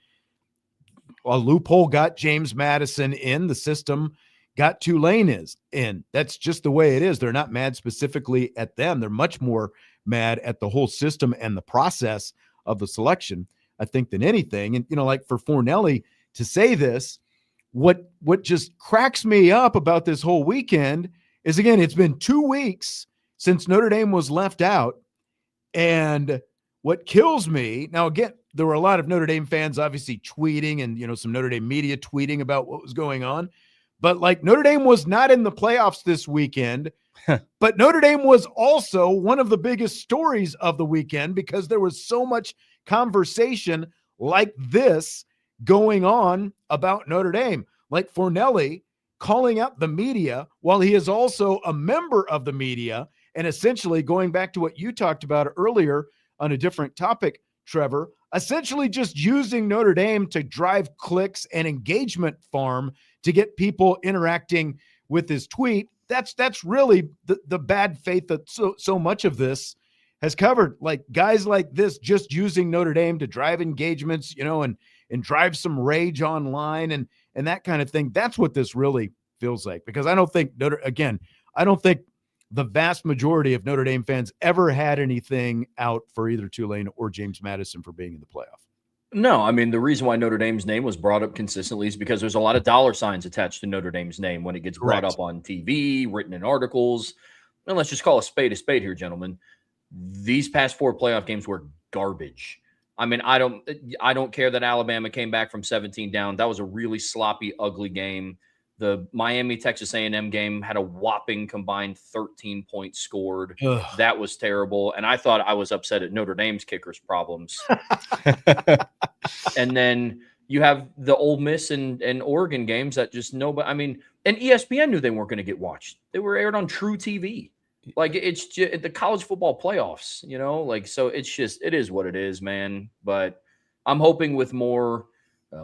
a loophole got James Madison in, the system got Tulane in. That's just the way it is. They're not mad specifically at them. They're much more mad at the whole system and the process of the selection, I think, than anything. And, for Fornelli to say this, what just cracks me up about this whole weekend is, again, it's been 2 weeks since Notre Dame was left out. And what kills me now, again, there were a lot of Notre Dame fans obviously tweeting and, some Notre Dame media tweeting about what was going on. But Notre Dame was not in the playoffs this weekend, but Notre Dame was also one of the biggest stories of the weekend because there was so much conversation like this going on about Notre Dame. Like Fornelli calling out the media while he is also a member of the media, and essentially going back to what you talked about earlier on a different topic, Trevor, essentially just using Notre Dame to drive clicks and engagement farm to get people interacting with his tweet. That's really the bad faith that so much of this has covered. Like, guys like this just using Notre Dame to drive engagements, and drive some rage online and that kind of thing. That's what this really feels like, because I don't think the vast majority of Notre Dame fans ever had anything out for either Tulane or James Madison for being in the playoff. No, I mean, the reason why Notre Dame's name was brought up consistently is because there's a lot of dollar signs attached to Notre Dame's name when it gets brought up on TV, written in articles. And let's just call a spade here, gentlemen. These past 4 playoff games were garbage. I mean, I don't care that Alabama came back from 17 down. That was a really sloppy, ugly game. The Miami-Texas A&M game had a whopping combined 13 points scored. Ugh. That was terrible. And I thought I was upset at Notre Dame's kickers' problems. And then you have the Ole Miss and Oregon games that just nobody – I mean, and ESPN knew they weren't going to get watched. They were aired on True TV. Like, it's just the college football playoffs, so it's just – it is what it is, man. But I'm hoping with more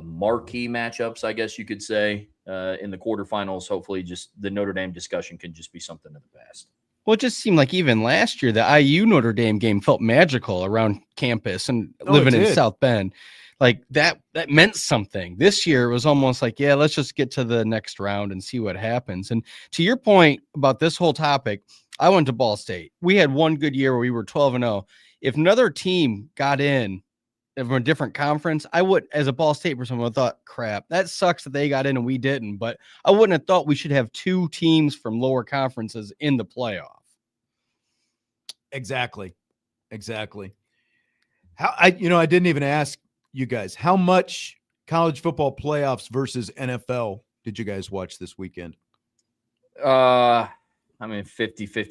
marquee matchups, I guess you could say, in the quarterfinals, hopefully just the Notre Dame discussion can just be something of the past. Well, it just seemed like even last year, the IU Notre Dame game felt magical around campus and living in South Bend. Like that meant something. This year it was almost like, yeah, let's just get to the next round and see what happens. And to your point about this whole topic, I went to Ball State. We had one good year where we were 12-0. If another team got in from a different conference, I would, as a Ball State person, I thought, crap, that sucks that they got in and we didn't. But I wouldn't have thought we should have two teams from lower conferences in the playoff. Exactly. I didn't even ask you guys, how much college football playoffs versus NFL did you guys watch this weekend? 50-50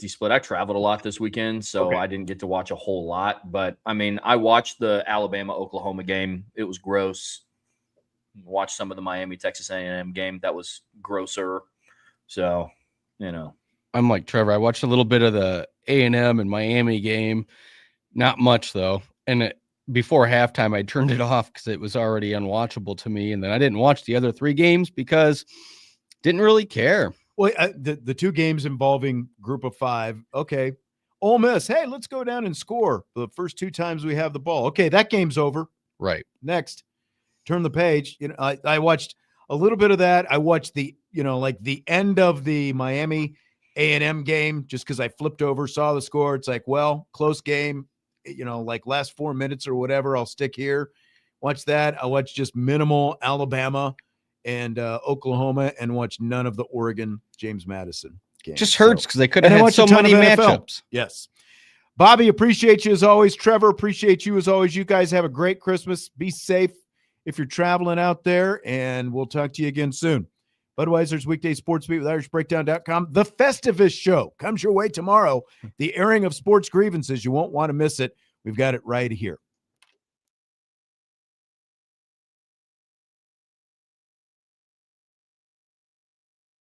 split. I traveled a lot this weekend, so Okay. I didn't get to watch a whole lot. But, I watched the Alabama-Oklahoma game. It was gross. Watched some of the Miami-Texas A&M game. That was grosser. So, I'm like Trevor. I watched a little bit of the A&M and Miami game. Not much, though. And before halftime, I turned it off because it was already unwatchable to me. And then I didn't watch the other three games because didn't really care. Well, the two games involving Group of Five. Okay. Ole Miss, hey, let's go down and score the first two times we have the ball. Okay, that game's over. Right. Next, turn the page. I watched a little bit of that. I watched the end of the Miami A&M game just because I flipped over, saw the score. It's like, well, close game. Last 4 minutes or whatever. I'll stick here. Watch that. I watched just minimal Alabama and Oklahoma, and watch none of the Oregon James Madison game. Just hurts because they could have and I had watched so a ton many of NFL. matchups. Yes. Bobby, appreciate you as always. Trevor, appreciate you as always. You guys have a great Christmas. Be safe if you're traveling out there, and we'll talk to you again soon. Budweiser's Weekday Sportsbeat with IrishBreakdown.com. The Festivus Show comes your way tomorrow. The airing of sports grievances. You won't want to miss it. We've got it right here.